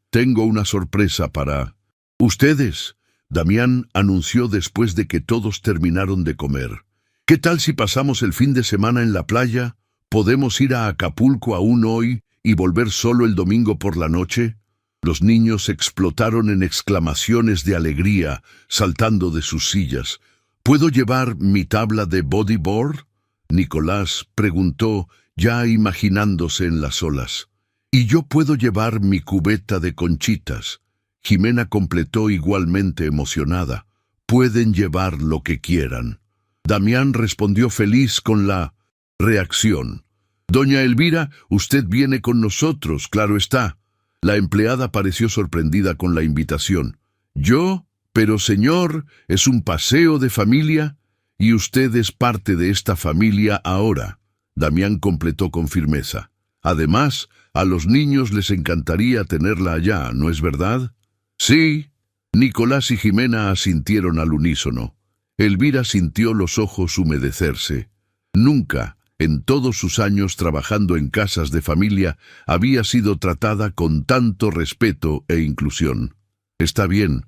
«Tengo una sorpresa para ustedes», Damián anunció después de que todos terminaron de comer. «¿Qué tal si pasamos el fin de semana en la playa? ¿Podemos ir a Acapulco aún hoy y volver solo el domingo por la noche?» Los niños explotaron en exclamaciones de alegría, saltando de sus sillas. «¿Puedo llevar mi tabla de bodyboard?», Nicolás preguntó, ya imaginándose en las olas. «Y yo puedo llevar mi cubeta de conchitas», Jimena completó igualmente emocionada. «Pueden llevar lo que quieran». Damián respondió feliz con la reacción. «Doña Elvira, usted viene con nosotros, claro está». La empleada pareció sorprendida con la invitación. «¿Yo? Pero señor, es un paseo de familia y usted es parte de esta familia ahora», Damián completó con firmeza. «Además, a los niños les encantaría tenerla allá, ¿no es verdad?» «Sí». Nicolás y Jimena asintieron al unísono. Elvira sintió los ojos humedecerse. Nunca, en todos sus años trabajando en casas de familia, había sido tratada con tanto respeto e inclusión. «Está bien.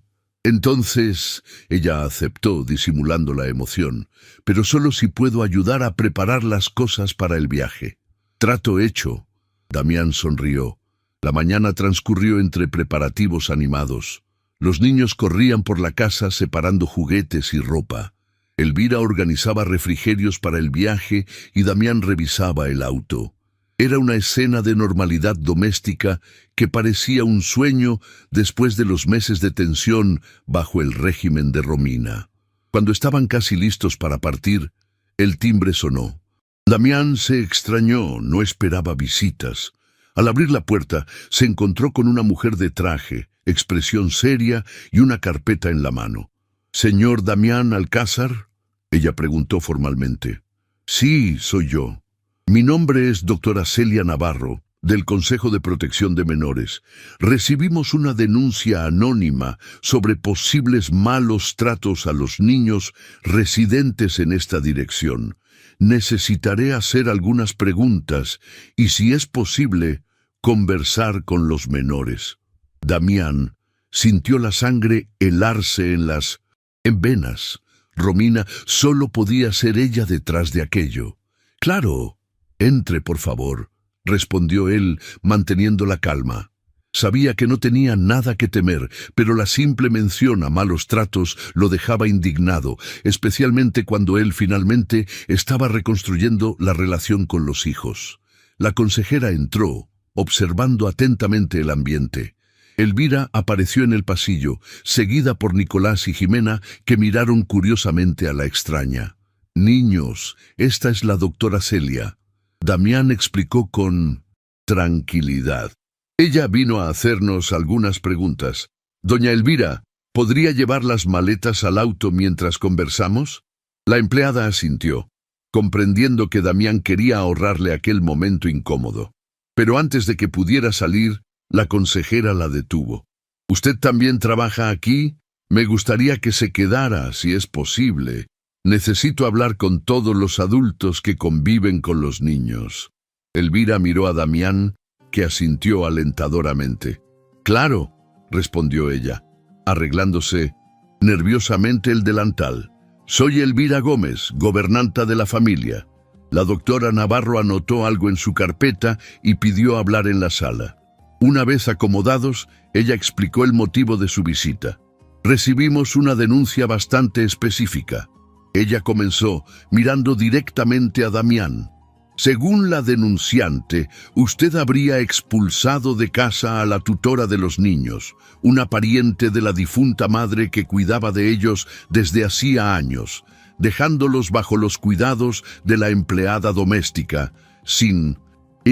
Entonces ella aceptó, disimulando la emoción, pero solo si puedo ayudar a preparar las cosas para el viaje. Trato hecho. Damián sonrió. La mañana transcurrió entre preparativos animados. Los niños corrían por la casa separando juguetes y ropa. Elvira organizaba refrigerios para el viaje y Damián revisaba el auto. Era una escena de normalidad doméstica que parecía un sueño después de los meses de tensión bajo el régimen de Romina. Cuando estaban casi listos para partir, el timbre sonó. Damián se extrañó, no esperaba visitas. Al abrir la puerta, se encontró con una mujer de traje, expresión seria y una carpeta en la mano. «¿Señor Damián Alcázar?», ella preguntó formalmente. «Sí, soy yo. Mi nombre es doctora Celia Navarro, del Consejo de Protección de Menores. Recibimos una denuncia anónima sobre posibles malos tratos a los niños residentes en esta dirección. Necesitaré hacer algunas preguntas y, si es posible, conversar con los menores». Damián sintió la sangre helarse en venas. Romina solo podía ser ella detrás de aquello. «Claro. Entre, por favor», respondió él, manteniendo la calma. Sabía que no tenía nada que temer, pero la simple mención a malos tratos lo dejaba indignado, especialmente cuando él finalmente estaba reconstruyendo la relación con los hijos. La consejera entró, observando atentamente el ambiente. Elvira apareció en el pasillo, seguida por Nicolás y Jimena, que miraron curiosamente a la extraña. «Niños, esta es la doctora Celia», Damián explicó con tranquilidad. «Ella vino a hacernos algunas preguntas. Doña Elvira, ¿podría llevar las maletas al auto mientras conversamos?». La empleada asintió, comprendiendo que Damián quería ahorrarle aquel momento incómodo. Pero antes de que pudiera salir, la consejera la detuvo. «¿Usted también trabaja aquí? Me gustaría que se quedara, si es posible. Necesito hablar con todos los adultos que conviven con los niños». Elvira miró a Damián, que asintió alentadoramente. «Claro», respondió ella, arreglándose nerviosamente el delantal. «Soy Elvira Gómez, gobernanta de la familia». La doctora Navarro anotó algo en su carpeta y pidió hablar en la sala. Una vez acomodados, ella explicó el motivo de su visita. «Recibimos una denuncia bastante específica». Ella comenzó, mirando directamente a Damián. «Según la denunciante, usted habría expulsado de casa a la tutora de los niños, una pariente de la difunta madre que cuidaba de ellos desde hacía años, dejándolos bajo los cuidados de la empleada doméstica, sin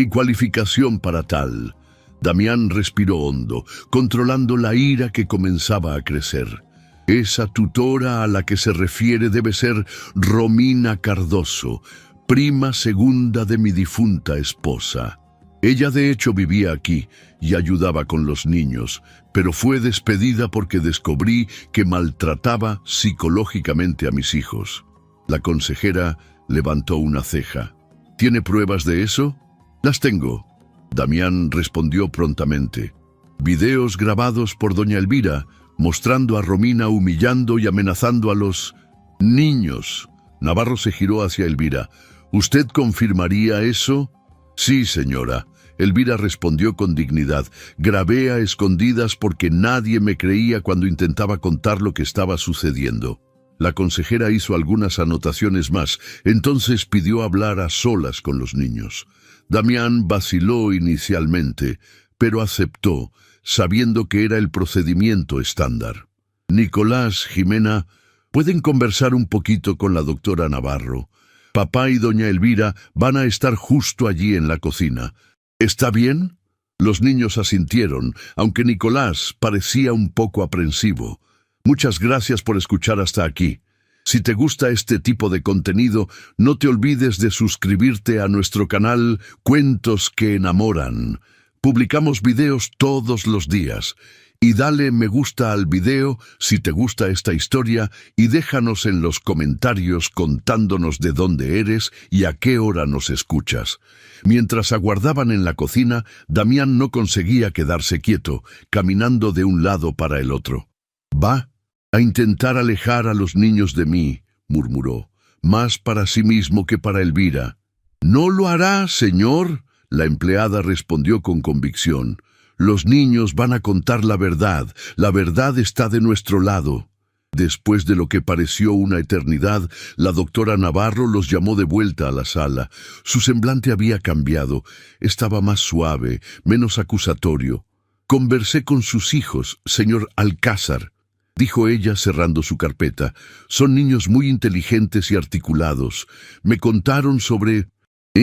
cualificación para tal». Damián respiró hondo, controlando la ira que comenzaba a crecer. «Esa tutora a la que se refiere debe ser Romina Cardoso, prima segunda de mi difunta esposa. Ella de hecho vivía aquí y ayudaba con los niños, pero fue despedida porque descubrí que maltrataba psicológicamente a mis hijos». La consejera levantó una ceja. «¿Tiene pruebas de eso?». «Las tengo», Damián respondió prontamente. «Videos grabados por doña Elvira, mostrando a Romina humillando y amenazando a los niños». Navarro se giró hacia Elvira. «¿Usted confirmaría eso?». «Sí, señora», Elvira respondió con dignidad. «Grabé a escondidas porque nadie me creía cuando intentaba contar lo que estaba sucediendo». La consejera hizo algunas anotaciones más, entonces pidió hablar a solas con los niños. Damián vaciló inicialmente, pero aceptó, sabiendo que era el procedimiento estándar. «Nicolás, Jimena, pueden conversar un poquito con la doctora Navarro. Papá y doña Elvira van a estar justo allí en la cocina. ¿Está bien?». Los niños asintieron, aunque Nicolás parecía un poco aprensivo. «Muchas gracias por escuchar hasta aquí. Si te gusta este tipo de contenido, no te olvides de suscribirte a nuestro canal Cuentos que Enamoran. Publicamos videos todos los días. Y dale me gusta al video si te gusta esta historia y déjanos en los comentarios contándonos de dónde eres y a qué hora nos escuchas». Mientras aguardaban en la cocina, Damián no conseguía quedarse quieto, caminando de un lado para el otro. «Va», a intentar alejar a los niños de mí, murmuró, más para sí mismo que para Elvira. «No lo hará, señor», la empleada respondió con convicción. «Los niños van a contar la verdad está de nuestro lado». Después de lo que pareció una eternidad, la doctora Navarro los llamó de vuelta a la sala. Su semblante había cambiado, estaba más suave, menos acusatorio. «Conversé con sus hijos, señor Alcázar», dijo ella cerrando su carpeta. «Son niños muy inteligentes y articulados. Me contaron sobre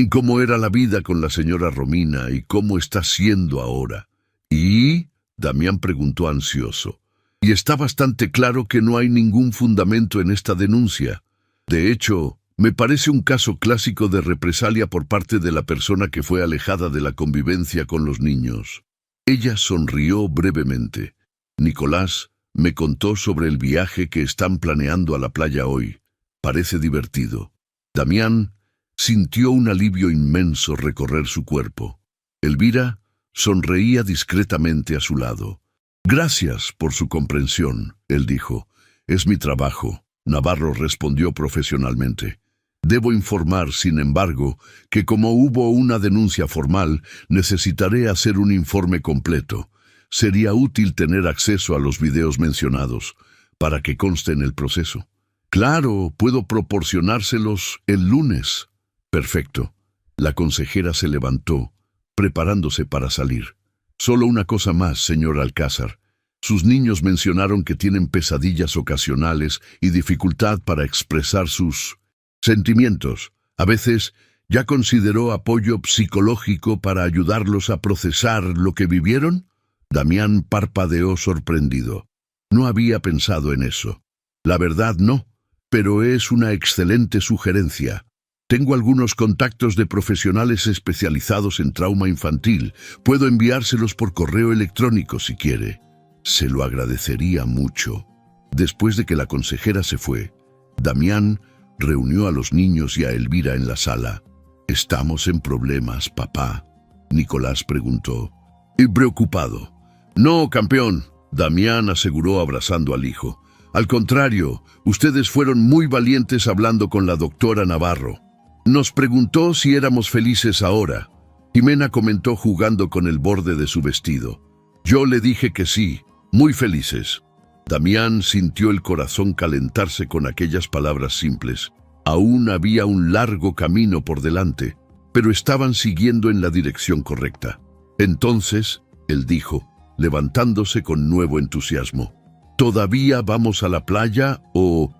cómo era la vida con la señora Romina y cómo está siendo ahora». «¿Y?», Damián preguntó ansioso. «Y está bastante claro que no hay ningún fundamento en esta denuncia. De hecho, me parece un caso clásico de represalia por parte de la persona que fue alejada de la convivencia con los niños». Ella sonrió brevemente. «Nicolás me contó sobre el viaje que están planeando a la playa hoy. Parece divertido». Damián sintió un alivio inmenso recorrer su cuerpo. Elvira sonreía discretamente a su lado. «Gracias por su comprensión», él dijo. «Es mi trabajo», Navarro respondió profesionalmente. «Debo informar, sin embargo, que como hubo una denuncia formal, necesitaré hacer un informe completo. Sería útil tener acceso a los videos mencionados, para que conste en el proceso». «Claro, puedo proporcionárselos el lunes». «Perfecto». La consejera se levantó, preparándose para salir. «Solo una cosa más, señor Alcázar. Sus niños mencionaron que tienen pesadillas ocasionales y dificultad para expresar sus sentimientos. A veces, ¿ya consideró apoyo psicológico para ayudarlos a procesar lo que vivieron?» Damián parpadeó sorprendido. No había pensado en eso. «La verdad no, pero es una excelente sugerencia. Tengo algunos contactos de profesionales especializados en trauma infantil. Puedo enviárselos por correo electrónico si quiere». «Se lo agradecería mucho». Después de que la consejera se fue, Damián reunió a los niños y a Elvira en la sala. «¿Estamos en problemas, papá?», Nicolás preguntó. «Y preocupado». «No, campeón», Damián aseguró abrazando al hijo. «Al contrario, ustedes fueron muy valientes hablando con la doctora Navarro. Nos preguntó si éramos felices ahora». Jimena comentó jugando con el borde de su vestido. «Yo le dije que sí, muy felices». Damián sintió el corazón calentarse con aquellas palabras simples. Aún había un largo camino por delante, pero estaban siguiendo en la dirección correcta. «Entonces», él dijo, levantándose con nuevo entusiasmo, «¿todavía vamos a la playa o...?»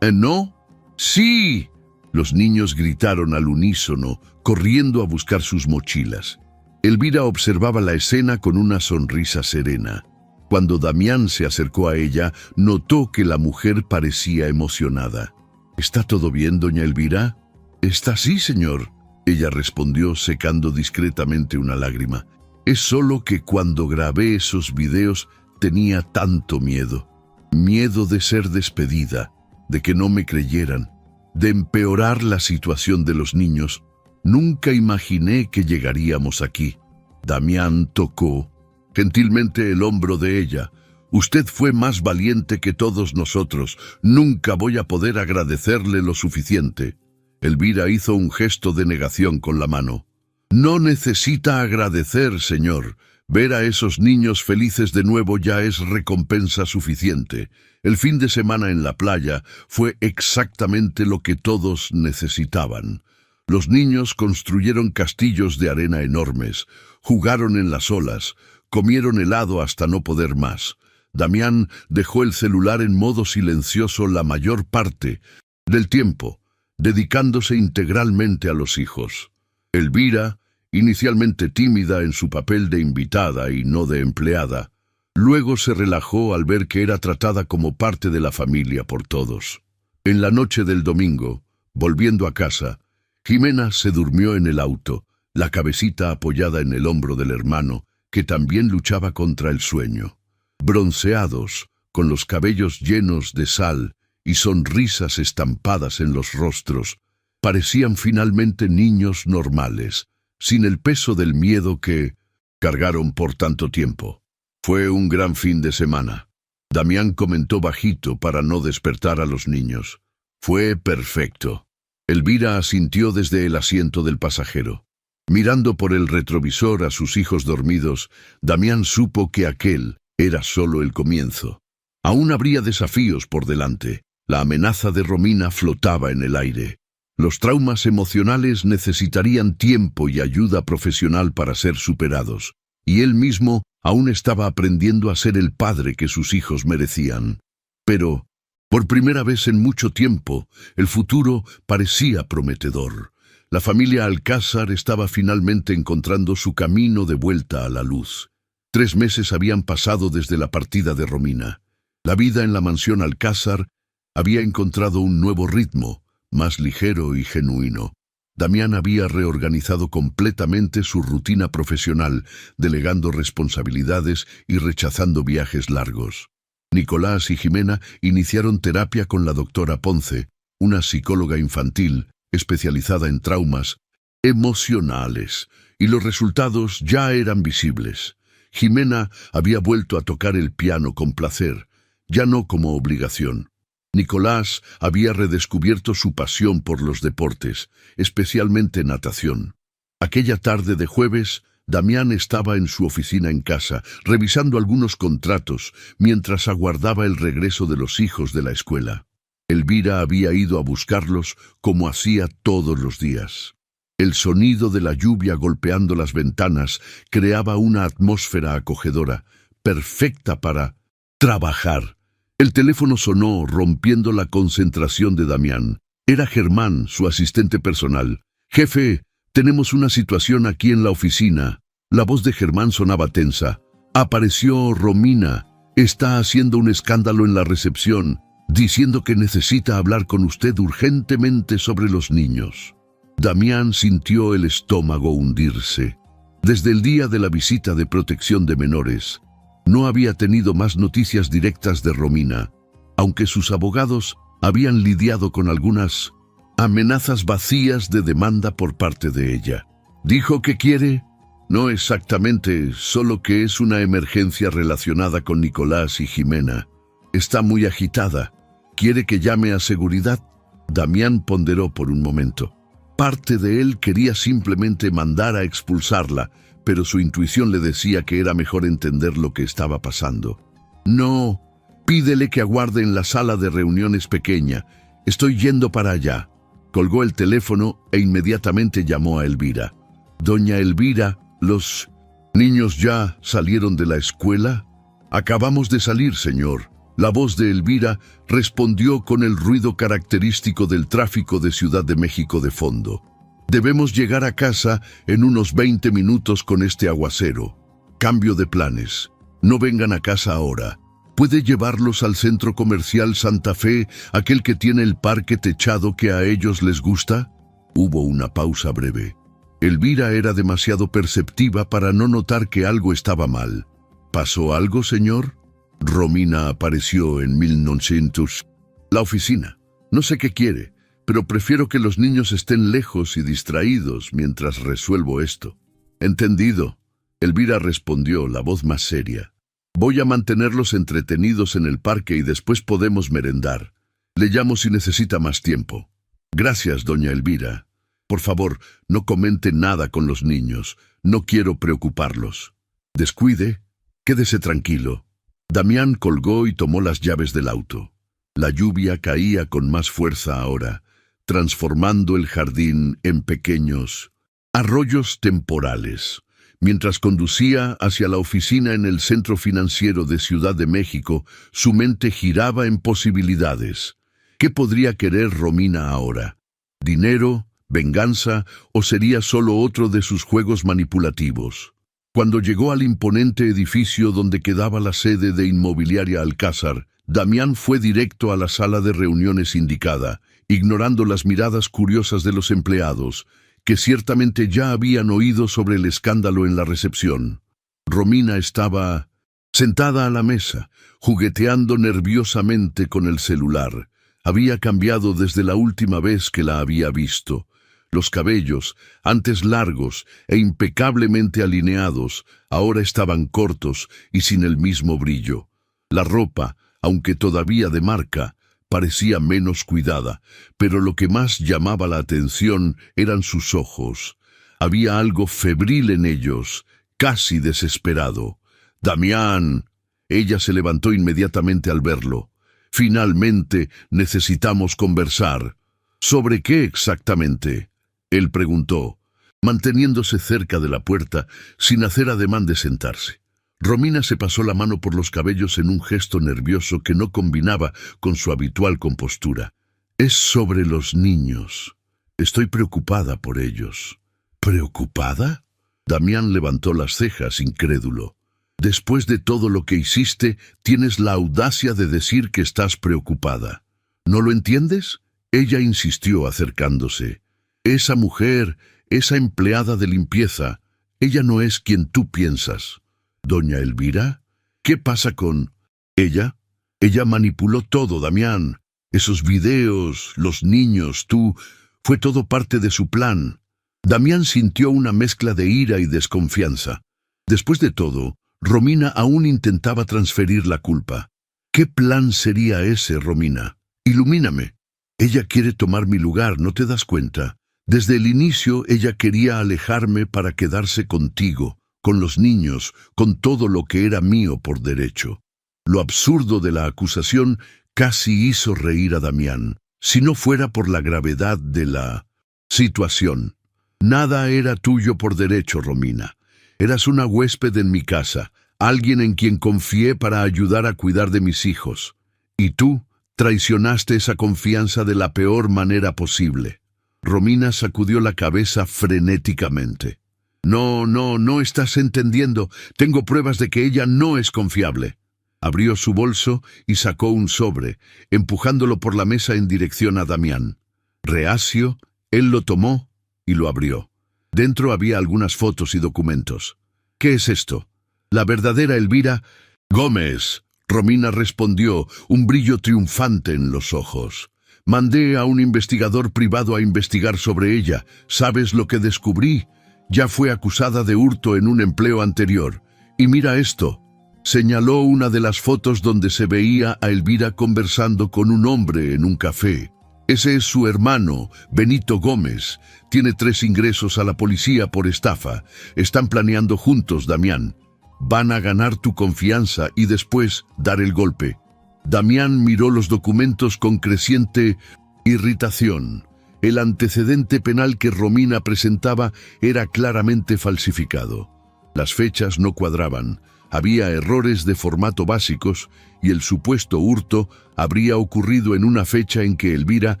¿No? «¡Sí!», los niños gritaron al unísono, corriendo a buscar sus mochilas. Elvira observaba la escena con una sonrisa serena. Cuando Damián se acercó a ella, notó que la mujer parecía emocionada. «¿Está todo bien, doña Elvira?» «Está sí, señor», ella respondió secando discretamente una lágrima. «Es solo que cuando grabé esos videos tenía tanto miedo. Miedo de ser despedida, de que no me creyeran, de empeorar la situación de los niños. Nunca imaginé que llegaríamos aquí». Damián tocó gentilmente el hombro de ella. «Usted fue más valiente que todos nosotros. Nunca voy a poder agradecerle lo suficiente». Elvira hizo un gesto de negación con la mano. «No necesita agradecer, señor. Ver a esos niños felices de nuevo ya es recompensa suficiente. El fin de semana en la playa fue exactamente lo que todos necesitaban. Los niños construyeron castillos de arena enormes, jugaron en las olas, comieron helado hasta no poder más. Damián dejó el celular en modo silencioso la mayor parte del tiempo, dedicándose integralmente a los hijos. Elvira, inicialmente tímida en su papel de invitada y no de empleada, luego se relajó al ver que era tratada como parte de la familia por todos. En la noche del domingo, volviendo a casa, Jimena se durmió en el auto, la cabecita apoyada en el hombro del hermano, que también luchaba contra el sueño. Bronceados, con los cabellos llenos de sal y sonrisas estampadas en los rostros, parecían finalmente niños normales, sin el peso del miedo que cargaron por tanto tiempo. Fue un gran fin de semana. Damián comentó bajito para no despertar a los niños. Fue perfecto. Elvira asintió desde el asiento del pasajero. Mirando por el retrovisor a sus hijos dormidos, Damián supo que aquel era solo el comienzo. Aún habría desafíos por delante. La amenaza de Romina flotaba en el aire. Los traumas emocionales necesitarían tiempo y ayuda profesional para ser superados, y él mismo aún estaba aprendiendo a ser el padre que sus hijos merecían. Pero, por primera vez en mucho tiempo, el futuro parecía prometedor. La familia Alcázar estaba finalmente encontrando su camino de vuelta a la luz. 3 meses habían pasado desde la partida de Romina. La vida en la mansión Alcázar había encontrado un nuevo ritmo, más ligero y genuino. Damián había reorganizado completamente su rutina profesional, delegando responsabilidades y rechazando viajes largos. Nicolás y Jimena iniciaron terapia con la doctora Ponce, una psicóloga infantil especializada en traumas emocionales, y los resultados ya eran visibles. Jimena había vuelto a tocar el piano con placer, ya no como obligación. Nicolás había redescubierto su pasión por los deportes, especialmente natación. Aquella tarde de jueves, Damián estaba en su oficina en casa, revisando algunos contratos, mientras aguardaba el regreso de los hijos de la escuela. Elvira había ido a buscarlos como hacía todos los días. El sonido de la lluvia golpeando las ventanas creaba una atmósfera acogedora, perfecta para trabajar. El teléfono sonó, rompiendo la concentración de Damián. Era Germán, su asistente personal. «Jefe, tenemos una situación aquí en la oficina». La voz de Germán sonaba tensa. «Apareció Romina. Está haciendo un escándalo en la recepción, diciendo que necesita hablar con usted urgentemente sobre los niños». Damián sintió el estómago hundirse. Desde el día de la visita de protección de menores, no había tenido más noticias directas de Romina, aunque sus abogados habían lidiado con algunas amenazas vacías de demanda por parte de ella. ¿Dijo que quiere? No exactamente, solo que es una emergencia relacionada con Nicolás y Jimena. Está muy agitada. ¿Quiere que llame a seguridad? Damián ponderó por un momento. Parte de él quería simplemente mandar a expulsarla, pero su intuición le decía que era mejor entender lo que estaba pasando. «No, pídele que aguarde en la sala de reuniones pequeña. Estoy yendo para allá». Colgó el teléfono e inmediatamente llamó a Elvira. «Doña Elvira, ¿los niños ya salieron de la escuela?» «Acabamos de salir, señor». La voz de Elvira respondió con el ruido característico del tráfico de Ciudad de México de fondo. «Debemos llegar a casa en unos 20 minutos con este aguacero. Cambio de planes. No vengan a casa ahora. ¿Puede llevarlos al centro comercial Santa Fe, aquel que tiene el parque techado que a ellos les gusta?» Hubo una pausa breve. Elvira era demasiado perceptiva para no notar que algo estaba mal. «¿Pasó algo, señor?» Romina apareció en 1900. «La oficina. No sé qué quiere, pero prefiero que los niños estén lejos y distraídos mientras resuelvo esto». «Entendido». Elvira respondió, la voz más seria. «Voy a mantenerlos entretenidos en el parque y después podemos merendar. Le llamo si necesita más tiempo». «Gracias, doña Elvira. Por favor, no comente nada con los niños. No quiero preocuparlos. Descuide. Quédese tranquilo». Damián colgó y tomó las llaves del auto. La lluvia caía con más fuerza ahora, transformando el jardín en pequeños arroyos temporales. Mientras conducía hacia la oficina en el centro financiero de Ciudad de México, su mente giraba en posibilidades. ¿Qué podría querer Romina ahora? ¿Dinero? ¿Venganza? ¿O sería solo otro de sus juegos manipulativos? Cuando llegó al imponente edificio donde quedaba la sede de Inmobiliaria Alcázar, Damián fue directo a la sala de reuniones indicada, ignorando las miradas curiosas de los empleados, que ciertamente ya habían oído sobre el escándalo en la recepción. Romina estaba sentada a la mesa, jugueteando nerviosamente con el celular. Había cambiado desde la última vez que la había visto. Los cabellos, antes largos e impecablemente alineados, ahora estaban cortos y sin el mismo brillo. La ropa, aunque todavía de marca, parecía menos cuidada, pero lo que más llamaba la atención eran sus ojos. Había algo febril en ellos, casi desesperado. «Damián». Ella se levantó inmediatamente al verlo. «Finalmente necesitamos conversar». «¿Sobre qué exactamente?», él preguntó, manteniéndose cerca de la puerta sin hacer ademán de sentarse. Romina se pasó la mano por los cabellos en un gesto nervioso que no combinaba con su habitual compostura. «Es sobre los niños. Estoy preocupada por ellos». «¿Preocupada?». Damián levantó las cejas, incrédulo. «Después de todo lo que hiciste, tienes la audacia de decir que estás preocupada. ¿No lo entiendes?». Ella insistió, acercándose. «Esa mujer, esa empleada de limpieza, ella no es quien tú piensas». «¿Doña Elvira? ¿Qué pasa con ella?». «Ella manipuló todo, Damián. Esos videos, los niños, tú, fue todo parte de su plan». Damián sintió una mezcla de ira y desconfianza. Después de todo, Romina aún intentaba transferir la culpa. «¿Qué plan sería ese, Romina? Ilumíname». «Ella quiere tomar mi lugar, ¿no te das cuenta? Desde el inicio ella quería alejarme para quedarse contigo, con los niños, con todo lo que era mío por derecho». Lo absurdo de la acusación casi hizo reír a Damián, si no fuera por la gravedad de la situación. «Nada era tuyo por derecho, Romina. Eras una huésped en mi casa, alguien en quien confié para ayudar a cuidar de mis hijos. Y tú traicionaste esa confianza de la peor manera posible». Romina sacudió la cabeza frenéticamente. No estás entendiendo. Tengo pruebas de que ella no es confiable». Abrió su bolso y sacó un sobre, empujándolo por la mesa en dirección a Damián. Reacio, él lo tomó y lo abrió. Dentro había algunas fotos y documentos. «¿Qué es esto?». «La verdadera Elvira Gómez», Romina respondió, un brillo triunfante en los ojos. «Mandé a un investigador privado a investigar sobre ella. ¿Sabes lo que descubrí? Ya fue acusada de hurto en un empleo anterior. Y mira esto». Señaló una de las fotos donde se veía a Elvira conversando con un hombre en un café. «Ese es su hermano, Benito Gómez. Tiene 3 ingresos a la policía por estafa. Están planeando juntos, Damián. Van a ganar tu confianza y después dar el golpe». Damián miró los documentos con creciente irritación. El antecedente penal que Romina presentaba era claramente falsificado. Las fechas no cuadraban. Había errores de formato básicos y el supuesto hurto habría ocurrido en una fecha en que Elvira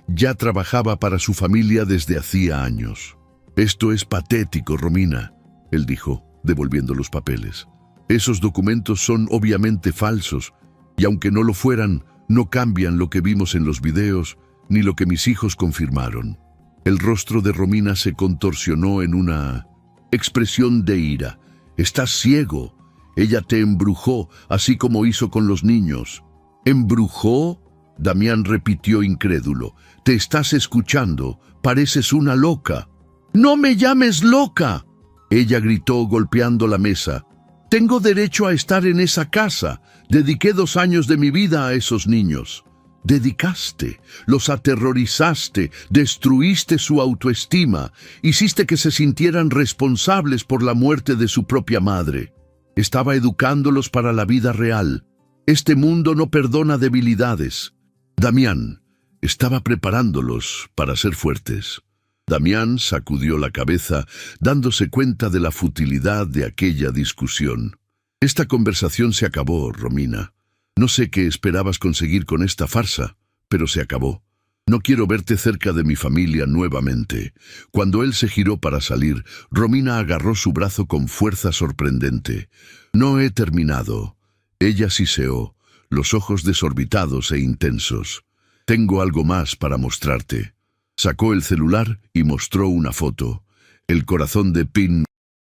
ya trabajaba para su familia desde hacía años. «Esto es patético, Romina», él dijo, devolviendo los papeles. «Esos documentos son obviamente falsos, y aunque no lo fueran, no cambian lo que vimos en los videos ni lo que mis hijos confirmaron». El rostro de Romina se contorsionó en una expresión de ira. «Estás ciego. Ella te embrujó, así como hizo con los niños». «¿Embrujó?», Damián repitió incrédulo. «Te estás escuchando. Pareces una loca». «¡No me llames loca!», ella gritó golpeando la mesa. «Tengo derecho a estar en esa casa. Dediqué 2 años de mi vida a esos niños». «Dedicaste, los aterrorizaste, destruiste su autoestima, hiciste que se sintieran responsables por la muerte de su propia madre. Estaba educándolos para la vida real. Este mundo no perdona debilidades». Damián estaba preparándolos para ser fuertes. Damián sacudió la cabeza, dándose cuenta de la futilidad de aquella discusión. «Esta conversación se acabó, Romina. No sé qué esperabas conseguir con esta farsa, pero se acabó. No quiero verte cerca de mi familia nuevamente». Cuando él se giró para salir, Romina agarró su brazo con fuerza sorprendente. «No he terminado». Ella siseó, los ojos desorbitados e intensos. «Tengo algo más para mostrarte». Sacó el celular y mostró una foto. El corazón de Pin.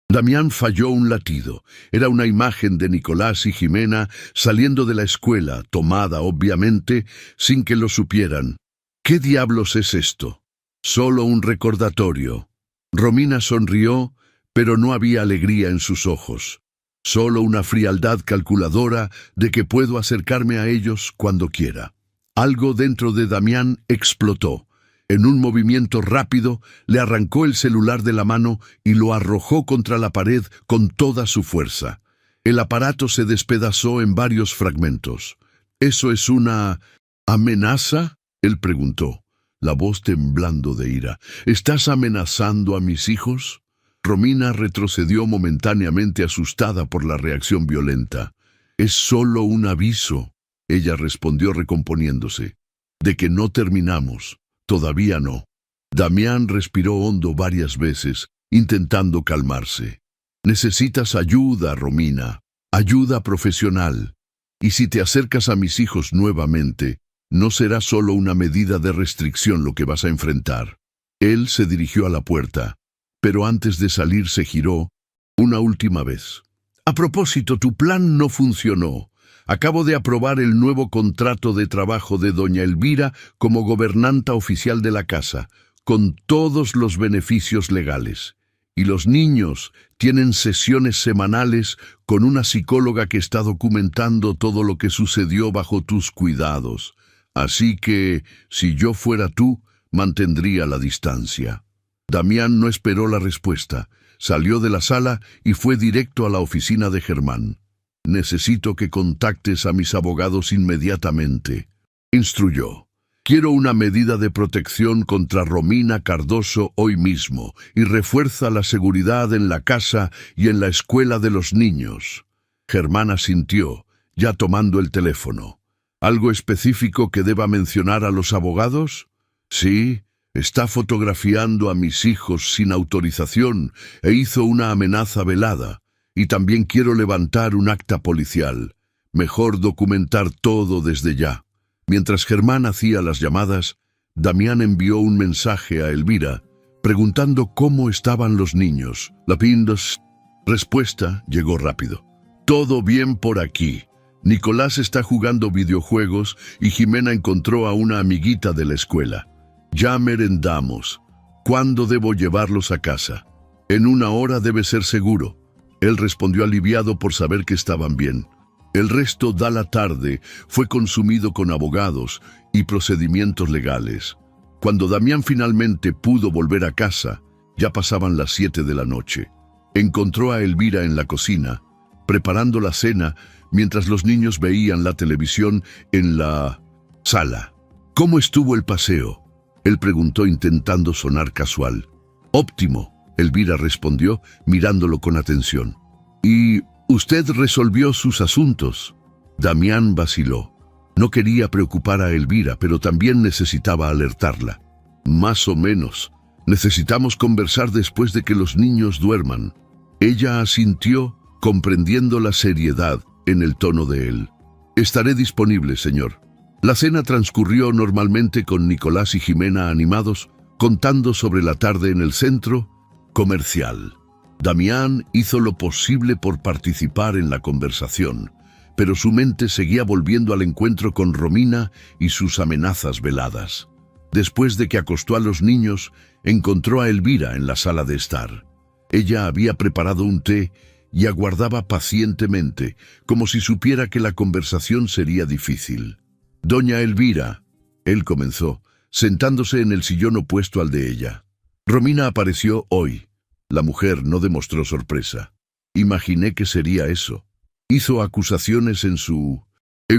Damián falló un latido. Era una imagen de Nicolás y Jimena saliendo de la escuela, tomada, obviamente, sin que lo supieran. «¿Qué diablos es esto?». «Solo un recordatorio». Romina sonrió, pero no había alegría en sus ojos. Solo una frialdad calculadora de que puedo acercarme a ellos cuando quiera. Algo dentro de Damián explotó. En un movimiento rápido, le arrancó el celular de la mano y lo arrojó contra la pared con toda su fuerza. El aparato se despedazó en varios fragmentos. ¿Eso es una amenaza?, él preguntó, la voz temblando de ira. ¿Estás amenazando a mis hijos? Romina retrocedió momentáneamente asustada por la reacción violenta. Es solo un aviso, ella respondió recomponiéndose. De que no terminamos. Todavía no. Damián respiró hondo varias veces, intentando calmarse. Necesitas ayuda, Romina. Ayuda profesional. Y si te acercas a mis hijos nuevamente, no será solo una medida de restricción lo que vas a enfrentar. Él se dirigió a la puerta, pero antes de salir se giró una última vez. A propósito, tu plan no funcionó. Acabo de aprobar el nuevo contrato de trabajo de doña Elvira como gobernanta oficial de la casa, con todos los beneficios legales. Y los niños tienen sesiones semanales con una psicóloga que está documentando todo lo que sucedió bajo tus cuidados. Así que, si yo fuera tú, mantendría la distancia. Damián no esperó la respuesta. Salió de la sala y fue directo a la oficina de Germán. Necesito que contactes a mis abogados inmediatamente, instruyó. Quiero una medida de protección contra Romina Cardoso hoy mismo y refuerza la seguridad en la casa y en la escuela de los niños. Germán asintió, ya tomando el teléfono. ¿Algo específico que deba mencionar a los abogados? Sí, está fotografiando a mis hijos sin autorización e hizo una amenaza velada. Y también quiero levantar un acta policial. Mejor documentar todo desde ya. Mientras Germán hacía las llamadas, Damián envió un mensaje a Elvira, preguntando cómo estaban los niños. La respuesta llegó rápido. Todo bien por aquí. Nicolás está jugando videojuegos y Jimena encontró a una amiguita de la escuela. Ya merendamos. ¿Cuándo debo llevarlos a casa? En 1 hora debe ser seguro. Él respondió aliviado por saber que estaban bien. El resto da la tarde fue consumido con abogados y procedimientos legales. Cuando Damián finalmente pudo volver a casa, ya pasaban las 7 de la noche. Encontró a Elvira en la cocina, preparando la cena mientras los niños veían la televisión en la sala. ¿Cómo estuvo el paseo?, él preguntó intentando sonar casual. Óptimo, Elvira respondió mirándolo con atención. ¿Y usted resolvió sus asuntos? Damián vaciló. No quería preocupar a Elvira, pero también necesitaba alertarla. Más o menos. Necesitamos conversar después de que los niños duerman. Ella asintió, comprendiendo la seriedad en el tono de él. Estaré disponible, señor. La cena transcurrió normalmente con Nicolás y Jimena animados, contando sobre la tarde en el centro comercial. Damián hizo lo posible por participar en la conversación, pero su mente seguía volviendo al encuentro con Romina y sus amenazas veladas. Después de que acostó a los niños, encontró a Elvira en la sala de estar. Ella había preparado un té y aguardaba pacientemente, como si supiera que la conversación sería difícil. «Doña Elvira», él comenzó, sentándose en el sillón opuesto al de ella. «Romina apareció hoy». La mujer no demostró sorpresa. «Imaginé que sería eso. Hizo acusaciones en su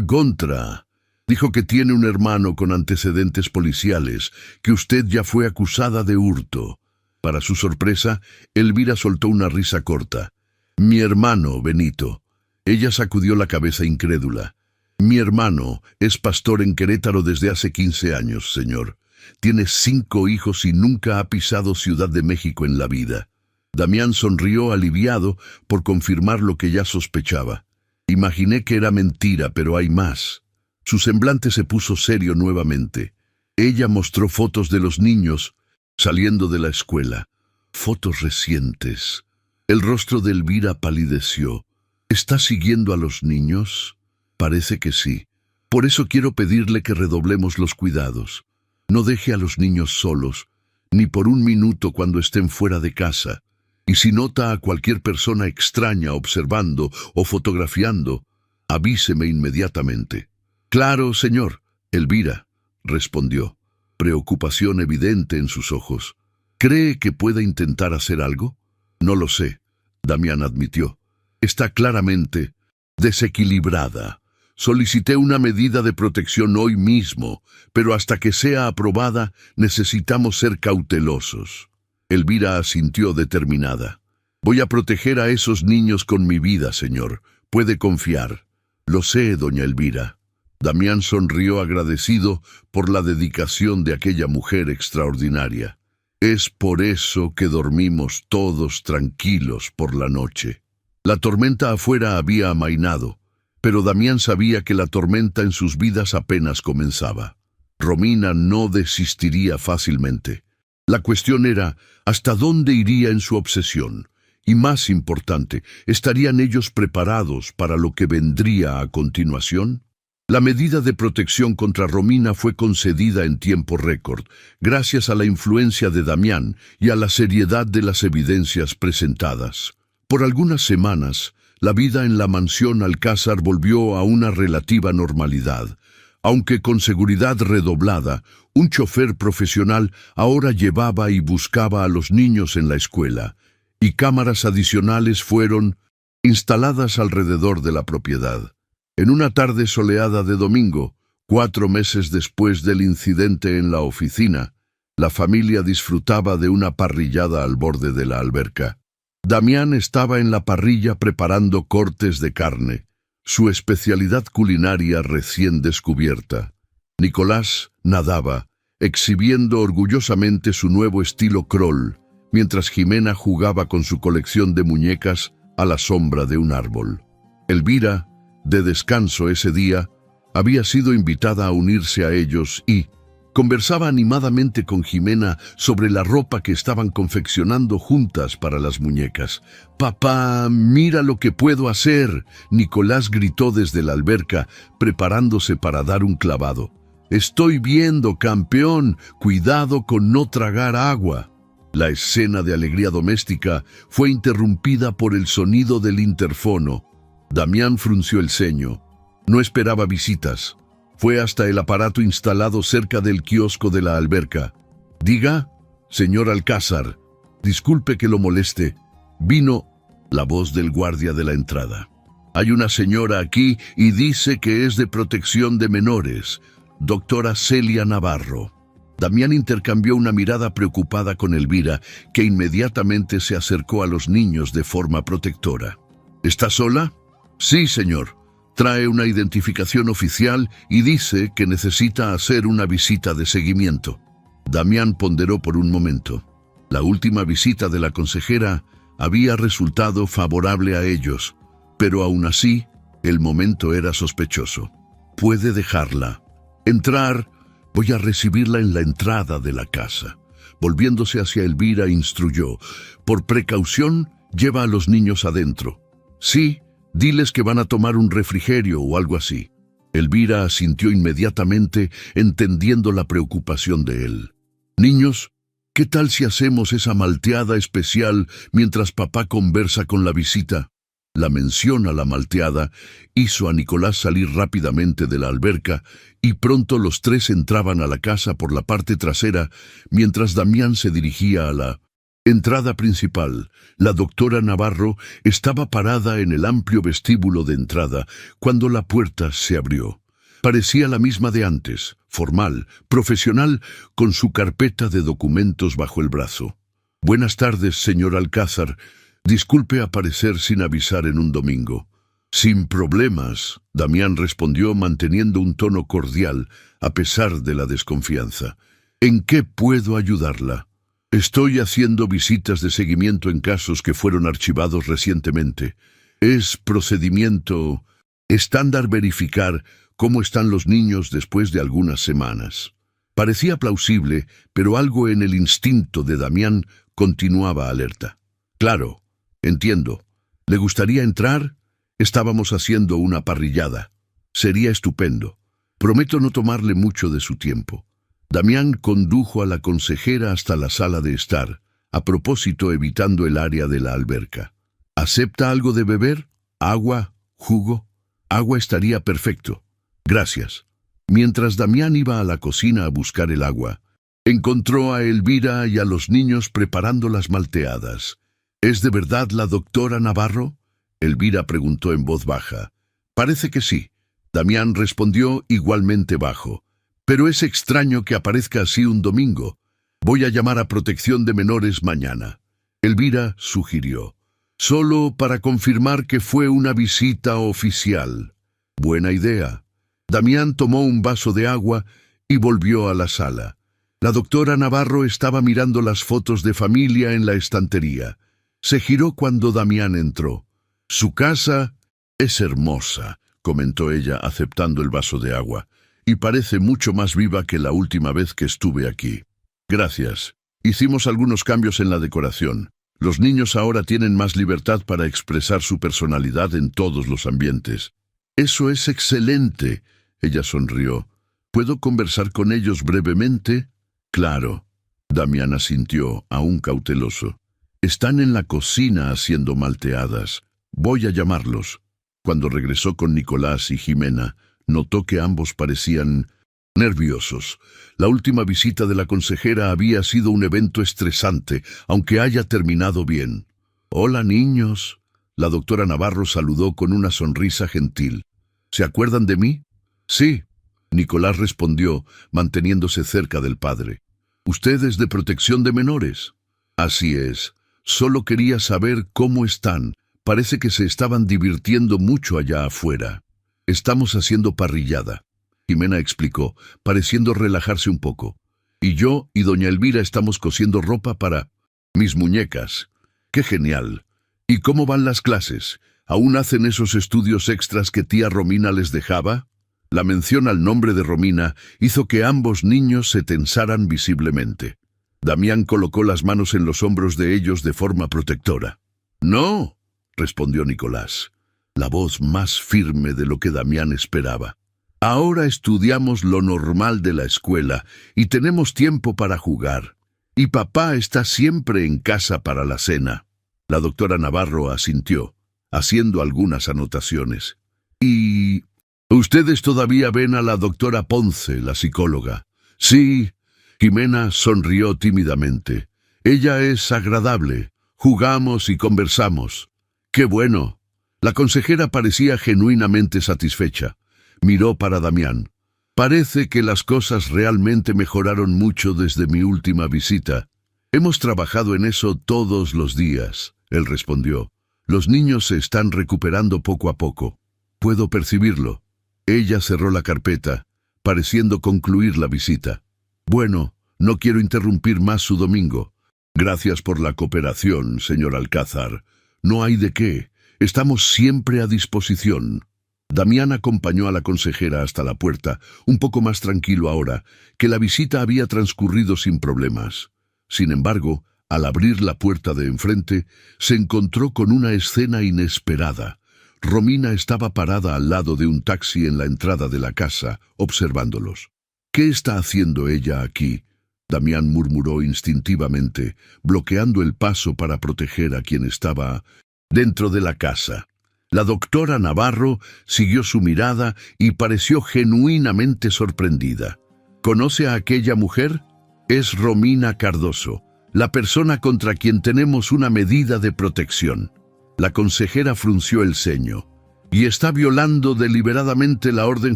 contra. Dijo que tiene un hermano con antecedentes policiales, que usted ya fue acusada de hurto». Para su sorpresa, Elvira soltó una risa corta. «Mi hermano, Benito». Ella sacudió la cabeza incrédula. «Mi hermano es pastor en Querétaro desde hace 15 años, señor. Tiene 5 hijos y nunca ha pisado Ciudad de México en la vida». Damián sonrió aliviado por confirmar lo que ya sospechaba. «Imaginé que era mentira, pero hay más». Su semblante se puso serio nuevamente. Ella mostró fotos de los niños saliendo de la escuela. Fotos recientes. El rostro de Elvira palideció. «¿Está siguiendo a los niños?» «Parece que sí. Por eso quiero pedirle que redoblemos los cuidados. No deje a los niños solos, ni por un minuto cuando estén fuera de casa. Y si nota a cualquier persona extraña observando o fotografiando, avíseme inmediatamente. Claro, señor. Elvira respondió, preocupación evidente en sus ojos. ¿Cree que pueda intentar hacer algo? No lo sé, Damián admitió. Está claramente desequilibrada. Solicité una medida de protección hoy mismo, pero hasta que sea aprobada necesitamos ser cautelosos. Elvira asintió determinada. Voy a proteger a esos niños con mi vida, señor. Puede confiar. Lo sé, doña Elvira. Damián sonrió agradecido por la dedicación de aquella mujer extraordinaria. Es por eso que dormimos todos tranquilos por la noche. La tormenta afuera había amainado, pero Damián sabía que la tormenta en sus vidas apenas comenzaba. Romina no desistiría fácilmente. La cuestión era, ¿hasta dónde iría en su obsesión? Y más importante, ¿estarían ellos preparados para lo que vendría a continuación? La medida de protección contra Romina fue concedida en tiempo récord, gracias a la influencia de Damián y a la seriedad de las evidencias presentadas. Por algunas semanas, la vida en la mansión Alcázar volvió a una relativa normalidad. Aunque con seguridad redoblada, un chofer profesional ahora llevaba y buscaba a los niños en la escuela, y cámaras adicionales fueron instaladas alrededor de la propiedad. En una tarde soleada de domingo, 4 meses después del incidente en la oficina, la familia disfrutaba de una parrillada al borde de la alberca. Damián estaba en la parrilla preparando cortes de carne, su especialidad culinaria recién descubierta. Nicolás nadaba, exhibiendo orgullosamente su nuevo estilo crawl, mientras Jimena jugaba con su colección de muñecas a la sombra de un árbol. Elvira, de descanso ese día, había sido invitada a unirse a ellos y conversaba animadamente con Jimena sobre la ropa que estaban confeccionando juntas para las muñecas. «Papá, mira lo que puedo hacer», Nicolás gritó desde la alberca, preparándose para dar un clavado. «Estoy viendo, campeón, cuidado con no tragar agua». La escena de alegría doméstica fue interrumpida por el sonido del interfono. Damián frunció el ceño. No esperaba visitas. Fue hasta el aparato instalado cerca del kiosco de la alberca. «Diga, señor Alcázar, disculpe que lo moleste». Vino la voz del guardia de la entrada. «Hay una señora aquí y dice que es de protección de menores, doctora Celia Navarro». Damián intercambió una mirada preocupada con Elvira, que inmediatamente se acercó a los niños de forma protectora. «¿Está sola?» «Sí, señor. Trae una identificación oficial y dice que necesita hacer una visita de seguimiento». Damián ponderó por un momento. La última visita de la consejera había resultado favorable a ellos, pero aún así, el momento era sospechoso. «Puede dejarla. Entrar. Voy a recibirla en la entrada de la casa». Volviéndose hacia Elvira, instruyó: «Por precaución, lleva a los niños adentro». «Sí. Diles que van a tomar un refrigerio o algo así». Elvira asintió inmediatamente, entendiendo la preocupación de él. «Niños, ¿qué tal si hacemos esa malteada especial mientras papá conversa con la visita?» La mención a la malteada hizo a Nicolás salir rápidamente de la alberca y pronto los tres entraban a la casa por la parte trasera, mientras Damián se dirigía a la entrada principal. La doctora Navarro estaba parada en el amplio vestíbulo de entrada cuando la puerta se abrió. Parecía la misma de antes, formal, profesional, con su carpeta de documentos bajo el brazo. «Buenas tardes, señor Alcázar. Disculpe aparecer sin avisar en un domingo». «Sin problemas», Damián respondió manteniendo un tono cordial, a pesar de la desconfianza. «¿En qué puedo ayudarla?» «Estoy haciendo visitas de seguimiento en casos que fueron archivados recientemente. Es procedimiento estándar verificar cómo están los niños después de algunas semanas». Parecía plausible, pero algo en el instinto de Damián continuaba alerta. «Claro, entiendo. ¿Le gustaría entrar? Estábamos haciendo una parrillada. Sería estupendo. Prometo no tomarle mucho de su tiempo». Damián condujo a la consejera hasta la sala de estar, a propósito evitando el área de la alberca. ¿Acepta algo de beber? ¿Agua? ¿Jugo? Agua estaría perfecto. Gracias. Mientras Damián iba a la cocina a buscar el agua, encontró a Elvira y a los niños preparando las malteadas. ¿Es de verdad la doctora Navarro?, Elvira preguntó en voz baja. Parece que sí. Damián respondió igualmente bajo. Pero es extraño que aparezca así un domingo. Voy a llamar a Protección de Menores mañana. Elvira sugirió. Solo para confirmar que fue una visita oficial. Buena idea. Damián tomó un vaso de agua y volvió a la sala. La doctora Navarro estaba mirando las fotos de familia en la estantería. Se giró cuando Damián entró. Su casa es hermosa, comentó ella aceptando el vaso de agua, y parece mucho más viva que la última vez que estuve aquí. Gracias. Hicimos algunos cambios en la decoración. Los niños ahora tienen más libertad para expresar su personalidad en todos los ambientes. Eso es excelente. Ella sonrió. ¿Puedo conversar con ellos brevemente? Claro. Damián asintió, aún cauteloso. Están en la cocina haciendo malteadas. Voy a llamarlos. Cuando regresó con Nicolás y Jimena, notó que ambos parecían nerviosos. La última visita de la consejera había sido un evento estresante, aunque haya terminado bien. Hola, niños. La doctora Navarro saludó con una sonrisa gentil. ¿Se acuerdan de mí? Sí. Nicolás respondió, manteniéndose cerca del padre. ¿Usted es de Protección de Menores? Así es. Solo quería saber cómo están. Parece que se estaban divirtiendo mucho allá afuera. Estamos haciendo parrillada, Jimena explicó, pareciendo relajarse un poco. Y yo y doña Elvira estamos cosiendo ropa para mis muñecas. ¡Qué genial! ¿Y cómo van las clases? ¿Aún hacen esos estudios extras que tía Romina les dejaba? La mención al nombre de Romina hizo que ambos niños se tensaran visiblemente. Damián colocó las manos en los hombros de ellos de forma protectora. «No», respondió Nicolás, la voz más firme de lo que Damián esperaba. «Ahora estudiamos lo normal de la escuela y tenemos tiempo para jugar. Y papá está siempre en casa para la cena». La doctora Navarro asintió, haciendo algunas anotaciones. «¿Y ustedes todavía ven a la doctora Ponce, la psicóloga?» «Sí». Jimena sonrió tímidamente. «Ella es agradable. Jugamos y conversamos». «Qué bueno». La consejera parecía genuinamente satisfecha. Miró para Damián. «Parece que las cosas realmente mejoraron mucho desde mi última visita. Hemos trabajado en eso todos los días», él respondió. «Los niños se están recuperando poco a poco. Puedo percibirlo». Ella cerró la carpeta, pareciendo concluir la visita. «Bueno, no quiero interrumpir más su domingo. Gracias por la cooperación, señor Alcázar. No hay de qué. Estamos siempre a disposición». Damián acompañó a la consejera hasta la puerta, un poco más tranquilo ahora, que la visita había transcurrido sin problemas. Sin embargo, al abrir la puerta de enfrente, se encontró con una escena inesperada. Romina estaba parada al lado de un taxi en la entrada de la casa, observándolos. «¿Qué está haciendo ella aquí?», Damián murmuró instintivamente, bloqueando el paso para proteger a quien estaba dentro de la casa. La doctora Navarro siguió su mirada y pareció genuinamente sorprendida. «¿Conoce a aquella mujer? Es Romina Cardoso, la persona contra quien tenemos una medida de protección». La consejera frunció el ceño. «¿Y está violando deliberadamente la orden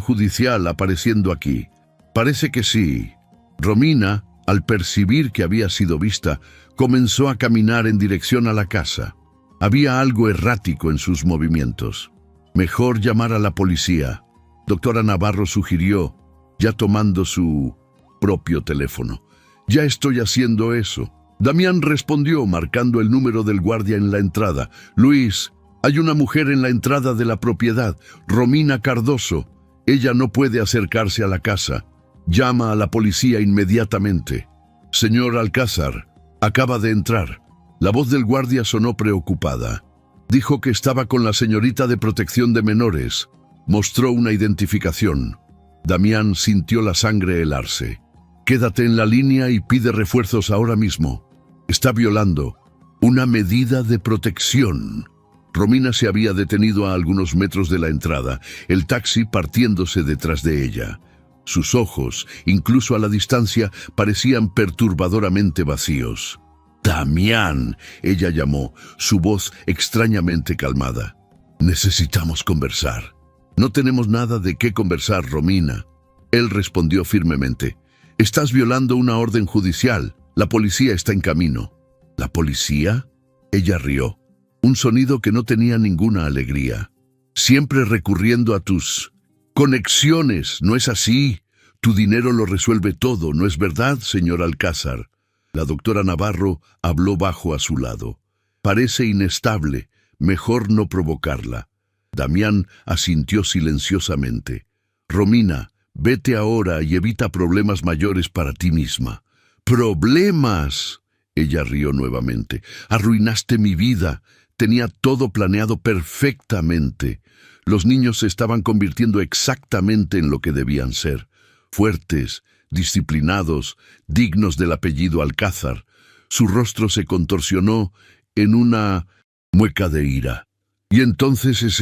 judicial apareciendo aquí?» «Parece que sí». Romina, al percibir que había sido vista, comenzó a caminar en dirección a la casa. Había algo errático en sus movimientos. «Mejor llamar a la policía», doctora Navarro sugirió, ya tomando su propio teléfono. «Ya estoy haciendo eso». Damián respondió, marcando el número del guardia en la entrada. «Luis, hay una mujer en la entrada de la propiedad, Romina Cardoso. Ella no puede acercarse a la casa. Llama a la policía inmediatamente». «Señor Alcázar, acaba de entrar». La voz del guardia sonó preocupada. Dijo que estaba con la señorita de Protección de Menores. Mostró una identificación. Damián sintió la sangre helarse. «Quédate en la línea y pide refuerzos ahora mismo». Está violando una medida de protección. Romina se había detenido a algunos metros de la entrada, el taxi partiéndose detrás de ella. Sus ojos, incluso a la distancia, parecían perturbadoramente vacíos. «Damián», ella llamó, su voz extrañamente calmada. «Necesitamos conversar». «No tenemos nada de qué conversar, Romina». Él respondió firmemente. «Estás violando una orden judicial. La policía está en camino». «¿La policía?» Ella rió. Un sonido que no tenía ninguna alegría. «Siempre recurriendo a tus conexiones, ¿no es así? Tu dinero lo resuelve todo, ¿no es verdad, señor Alcázar?» La doctora Navarro habló bajo a su lado. «Parece inestable. Mejor no provocarla». Damián asintió silenciosamente. «Romina, vete ahora y evita problemas mayores para ti misma». «¿Problemas?» Ella rió nuevamente. «Arruinaste mi vida. Tenía todo planeado perfectamente. Los niños se estaban convirtiendo exactamente en lo que debían ser. Fuertes, disciplinados, dignos del apellido Alcázar». Su rostro se contorsionó en una mueca de ira. «Y entonces es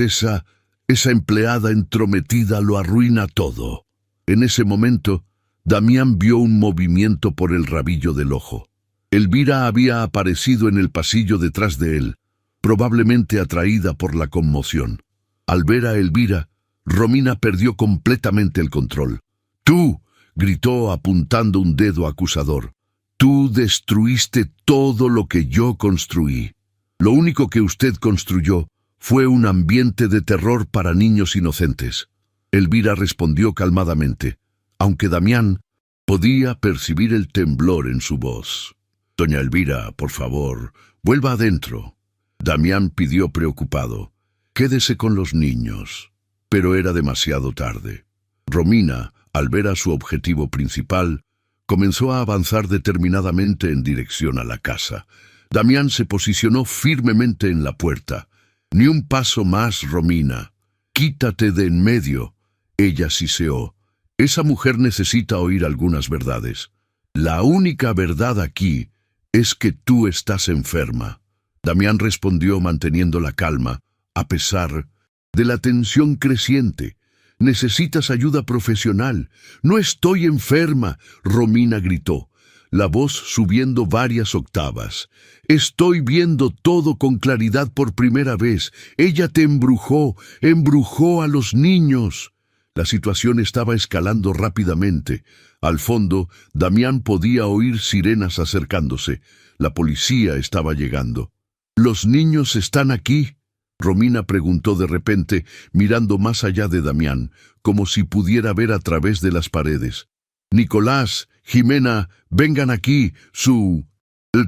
esa empleada entrometida lo arruina todo». En ese momento, Damián vio un movimiento por el rabillo del ojo. Elvira había aparecido en el pasillo detrás de él, probablemente atraída por la conmoción. Al ver a Elvira, Romina perdió completamente el control. «Tú», gritó apuntando un dedo acusador, «tú destruiste todo lo que yo construí. Lo único que usted construyó fue un ambiente de terror para niños inocentes». Elvira respondió calmadamente, aunque Damián podía percibir el temblor en su voz. «Doña Elvira, por favor, vuelva adentro». Damián pidió preocupado. «Quédese con los niños». Pero era demasiado tarde. Romina, al ver a su objetivo principal, comenzó a avanzar determinadamente en dirección a la casa. Damián se posicionó firmemente en la puerta. «Ni un paso más, Romina. Quítate de en medio». Ella siseó. «Esa mujer necesita oír algunas verdades. La única verdad aquí es que tú estás enferma». Damián respondió manteniendo la calma, a pesar de la tensión creciente. «Necesitas ayuda profesional». «No estoy enferma», Romina gritó, la voz subiendo varias octavas. «Estoy viendo todo con claridad por primera vez. Ella te embrujó a los niños». La situación estaba escalando rápidamente. Al fondo, Damián podía oír sirenas acercándose. La policía estaba llegando. «¿Los niños están aquí?», Romina preguntó de repente, mirando más allá de Damián, como si pudiera ver a través de las paredes. «Nicolás, Jimena, vengan aquí. Su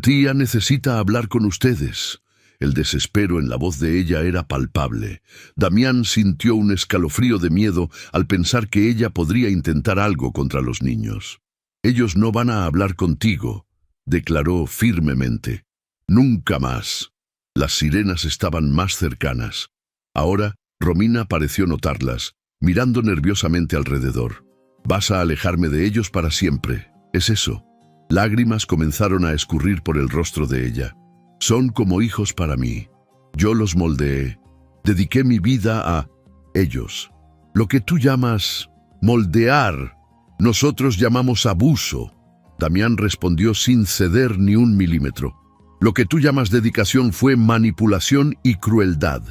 tía necesita hablar con ustedes». El desespero en la voz de ella era palpable. Damián sintió un escalofrío de miedo al pensar que ella podría intentar algo contra los niños. «Ellos no van a hablar contigo», declaró firmemente. «Nunca más». Las sirenas estaban más cercanas. Ahora, Romina pareció notarlas, mirando nerviosamente alrededor. «Vas a alejarme de ellos para siempre, ¿es eso?». Lágrimas comenzaron a escurrir por el rostro de ella. «Son como hijos para mí. Yo los moldeé. Dediqué mi vida a ellos. Lo que tú llamas moldear, nosotros llamamos abuso». Damián respondió sin ceder ni un milímetro. «Lo que tú llamas dedicación fue manipulación y crueldad».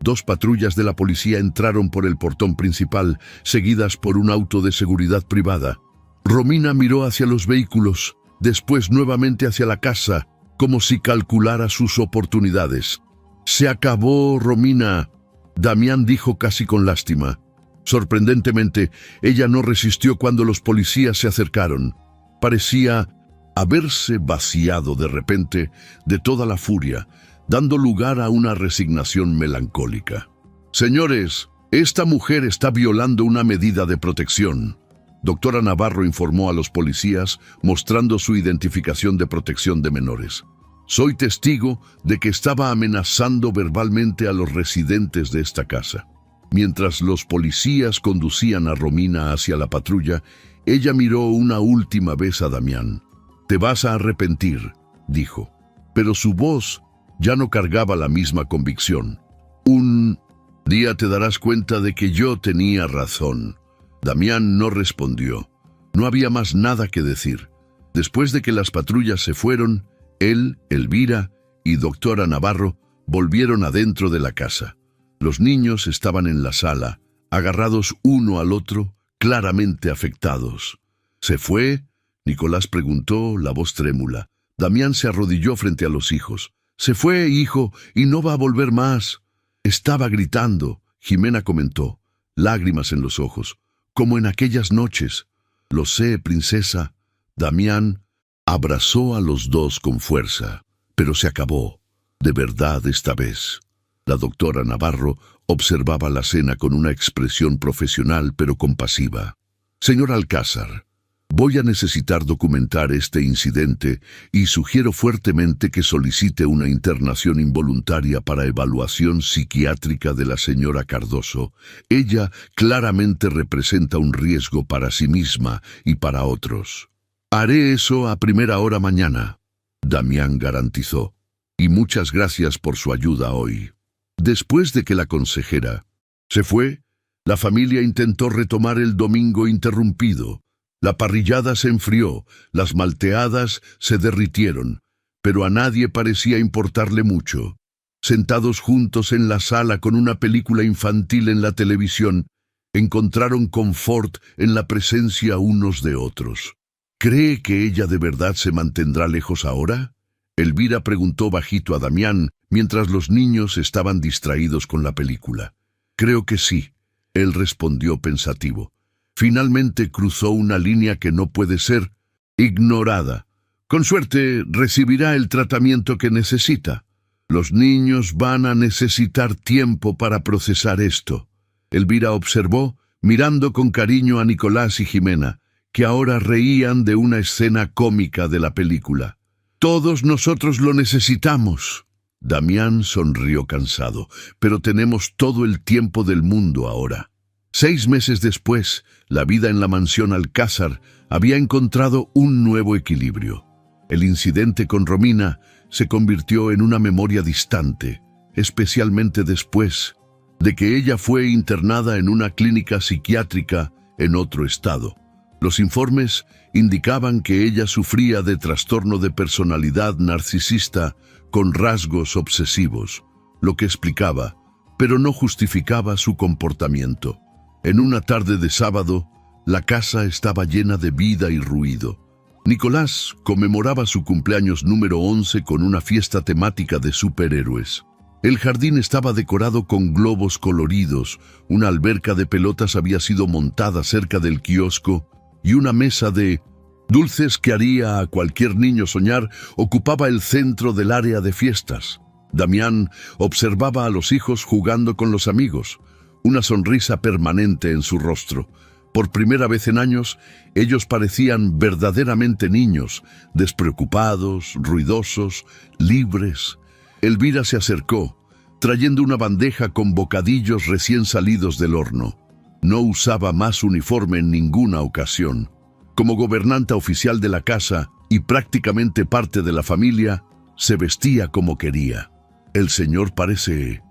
2 patrullas de la policía entraron por el portón principal, seguidas por un auto de seguridad privada. Romina miró hacia los vehículos, después nuevamente hacia la casa, como si calculara sus oportunidades. «Se acabó, Romina», Damián dijo casi con lástima. Sorprendentemente, ella no resistió cuando los policías se acercaron. Parecía haberse vaciado de repente de toda la furia, dando lugar a una resignación melancólica. «Señores, esta mujer está violando una medida de protección». Doctora Navarro informó a los policías, mostrando su identificación de protección de menores. «Soy testigo de que estaba amenazando verbalmente a los residentes de esta casa». Mientras los policías conducían a Romina hacia la patrulla, ella miró una última vez a Damián. «Te vas a arrepentir. dijo, pero su voz ya no cargaba la misma convicción. Un día te darás cuenta de que yo tenía razón. Damián no respondió. No había más nada que decir. Después de que las patrullas se fueron, él, Elvira y doctora Navarro volvieron adentro de la casa. Los niños estaban en la sala, agarrados uno al otro, claramente afectados. ¿Se fue? Nicolás preguntó, la voz trémula. Damián se arrodilló frente a los hijos. «Se fue, hijo, y no va a volver más». Estaba gritando, Jimena comentó, lágrimas en los ojos, como en aquellas noches. «Lo sé, princesa». Damián abrazó a los dos con fuerza, pero se acabó, de verdad esta vez. La doctora Navarro observaba la escena con una expresión profesional pero compasiva. «Señor Alcázar, voy a necesitar documentar este incidente y sugiero fuertemente que solicite una internación involuntaria para evaluación psiquiátrica de la señora Cardoso. Ella claramente representa un riesgo para sí misma y para otros». «Haré eso a primera hora mañana», Damián garantizó. «Y muchas gracias por su ayuda hoy». Después de que la consejera se fue, la familia intentó retomar el domingo interrumpido. La parrillada se enfrió, las malteadas se derritieron, pero a nadie parecía importarle mucho. Sentados juntos en la sala con una película infantil en la televisión, encontraron confort en la presencia unos de otros. «¿Cree que ella de verdad se mantendrá lejos ahora?», Elvira preguntó bajito a Damián mientras los niños estaban distraídos con la película. «Creo que sí», él respondió pensativo. Finalmente cruzó una línea que no puede ser ignorada. «Con suerte recibirá el tratamiento que necesita. Los niños van a necesitar tiempo para procesar esto». Elvira observó, mirando con cariño a Nicolás y Jimena, que ahora reían de una escena cómica de la película. «Todos nosotros lo necesitamos». Damián sonrió cansado. «Pero tenemos todo el tiempo del mundo ahora». 6 meses después, la vida en la mansión Alcázar había encontrado un nuevo equilibrio. El incidente con Romina se convirtió en una memoria distante, especialmente después de que ella fue internada en una clínica psiquiátrica en otro estado. Los informes indicaban que ella sufría de trastorno de personalidad narcisista con rasgos obsesivos, lo que explicaba, pero no justificaba su comportamiento. En una tarde de sábado, la casa estaba llena de vida y ruido. Nicolás conmemoraba su cumpleaños número 11 con una fiesta temática de superhéroes. El jardín estaba decorado con globos coloridos, una alberca de pelotas había sido montada cerca del kiosco y una mesa de dulces que haría a cualquier niño soñar ocupaba el centro del área de fiestas. Damián observaba a los hijos jugando con los amigos, una sonrisa permanente en su rostro. Por primera vez en años, ellos parecían verdaderamente niños, despreocupados, ruidosos, libres. Elvira se acercó, trayendo una bandeja con bocadillos recién salidos del horno. No usaba más uniforme en ninguna ocasión. Como gobernanta oficial de la casa y prácticamente parte de la familia, se vestía como quería. «El señor parece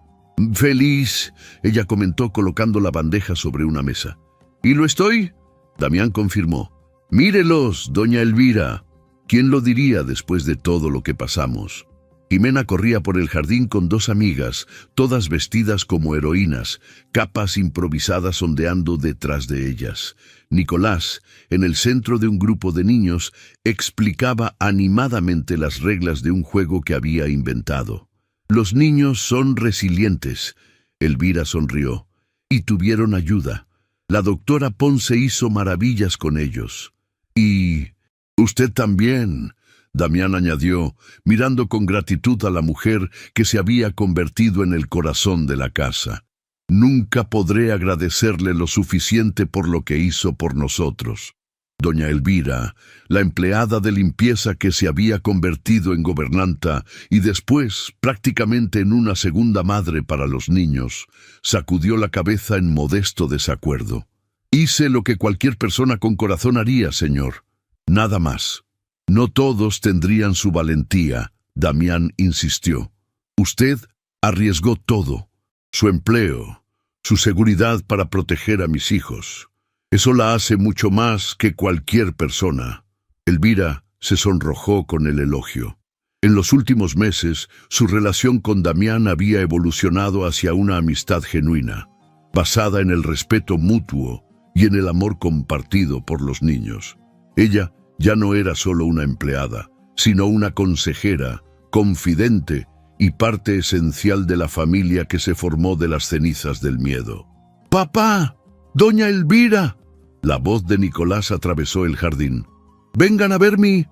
feliz», ella comentó colocando la bandeja sobre una mesa. «¿Y lo estoy?», Damián confirmó. «Mírelos, doña Elvira». ¿Quién lo diría después de todo lo que pasamos? Jimena corría por el jardín con 2 amigas, todas vestidas como heroínas, capas improvisadas ondeando detrás de ellas. Nicolás, en el centro de un grupo de niños, explicaba animadamente las reglas de un juego que había inventado. «Los niños son resilientes», Elvira sonrió, «y tuvieron ayuda. La doctora Ponce hizo maravillas con ellos». «Y usted también», Damián añadió, mirando con gratitud a la mujer que se había convertido en el corazón de la casa. «Nunca podré agradecerle lo suficiente por lo que hizo por nosotros». Doña Elvira, la empleada de limpieza que se había convertido en gobernanta y después prácticamente en una segunda madre para los niños, sacudió la cabeza en modesto desacuerdo. «Hice lo que cualquier persona con corazón haría, señor. Nada más». No todos tendrían su valentía, Damián insistió. Usted arriesgó todo, su empleo, su seguridad para proteger a mis hijos. Eso la hace mucho más que cualquier persona. Elvira se sonrojó con el elogio. En los últimos meses, su relación con Damián había evolucionado hacia una amistad genuina, basada en el respeto mutuo y en el amor compartido por los niños. Ella ya no era solo una empleada, sino una consejera, confidente y parte esencial de la familia que se formó de las cenizas del miedo. ¡Papá! ¡Doña Elvira! La voz de Nicolás atravesó el jardín. ¡Vengan a ver mi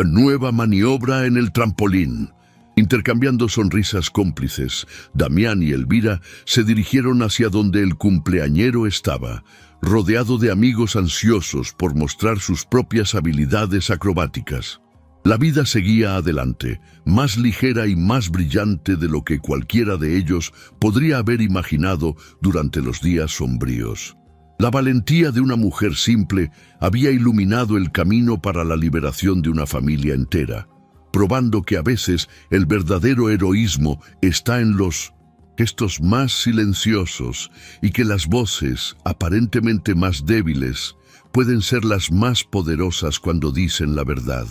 nueva maniobra en el trampolín! Intercambiando sonrisas cómplices, Damián y Elvira se dirigieron hacia donde el cumpleañero estaba, rodeado de amigos ansiosos por mostrar sus propias habilidades acrobáticas. La vida seguía adelante, más ligera y más brillante de lo que cualquiera de ellos podría haber imaginado durante los días sombríos. La valentía de una mujer simple había iluminado el camino para la liberación de una familia entera, probando que a veces el verdadero heroísmo está en los gestos más silenciosos y que las voces, aparentemente más débiles, pueden ser las más poderosas cuando dicen la verdad.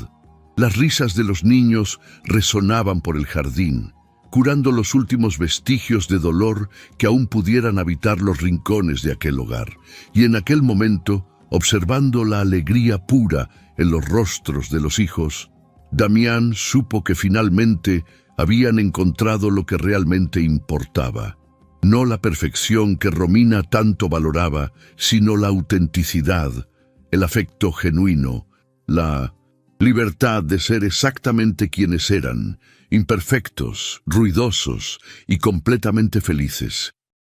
Las risas de los niños resonaban por el jardín, curando los últimos vestigios de dolor que aún pudieran habitar los rincones de aquel hogar. Y en aquel momento, observando la alegría pura en los rostros de los hijos, Damián supo que finalmente habían encontrado lo que realmente importaba. No la perfección que Romina tanto valoraba, sino la autenticidad, el afecto genuino, la libertad de ser exactamente quienes eran, imperfectos, ruidosos y completamente felices.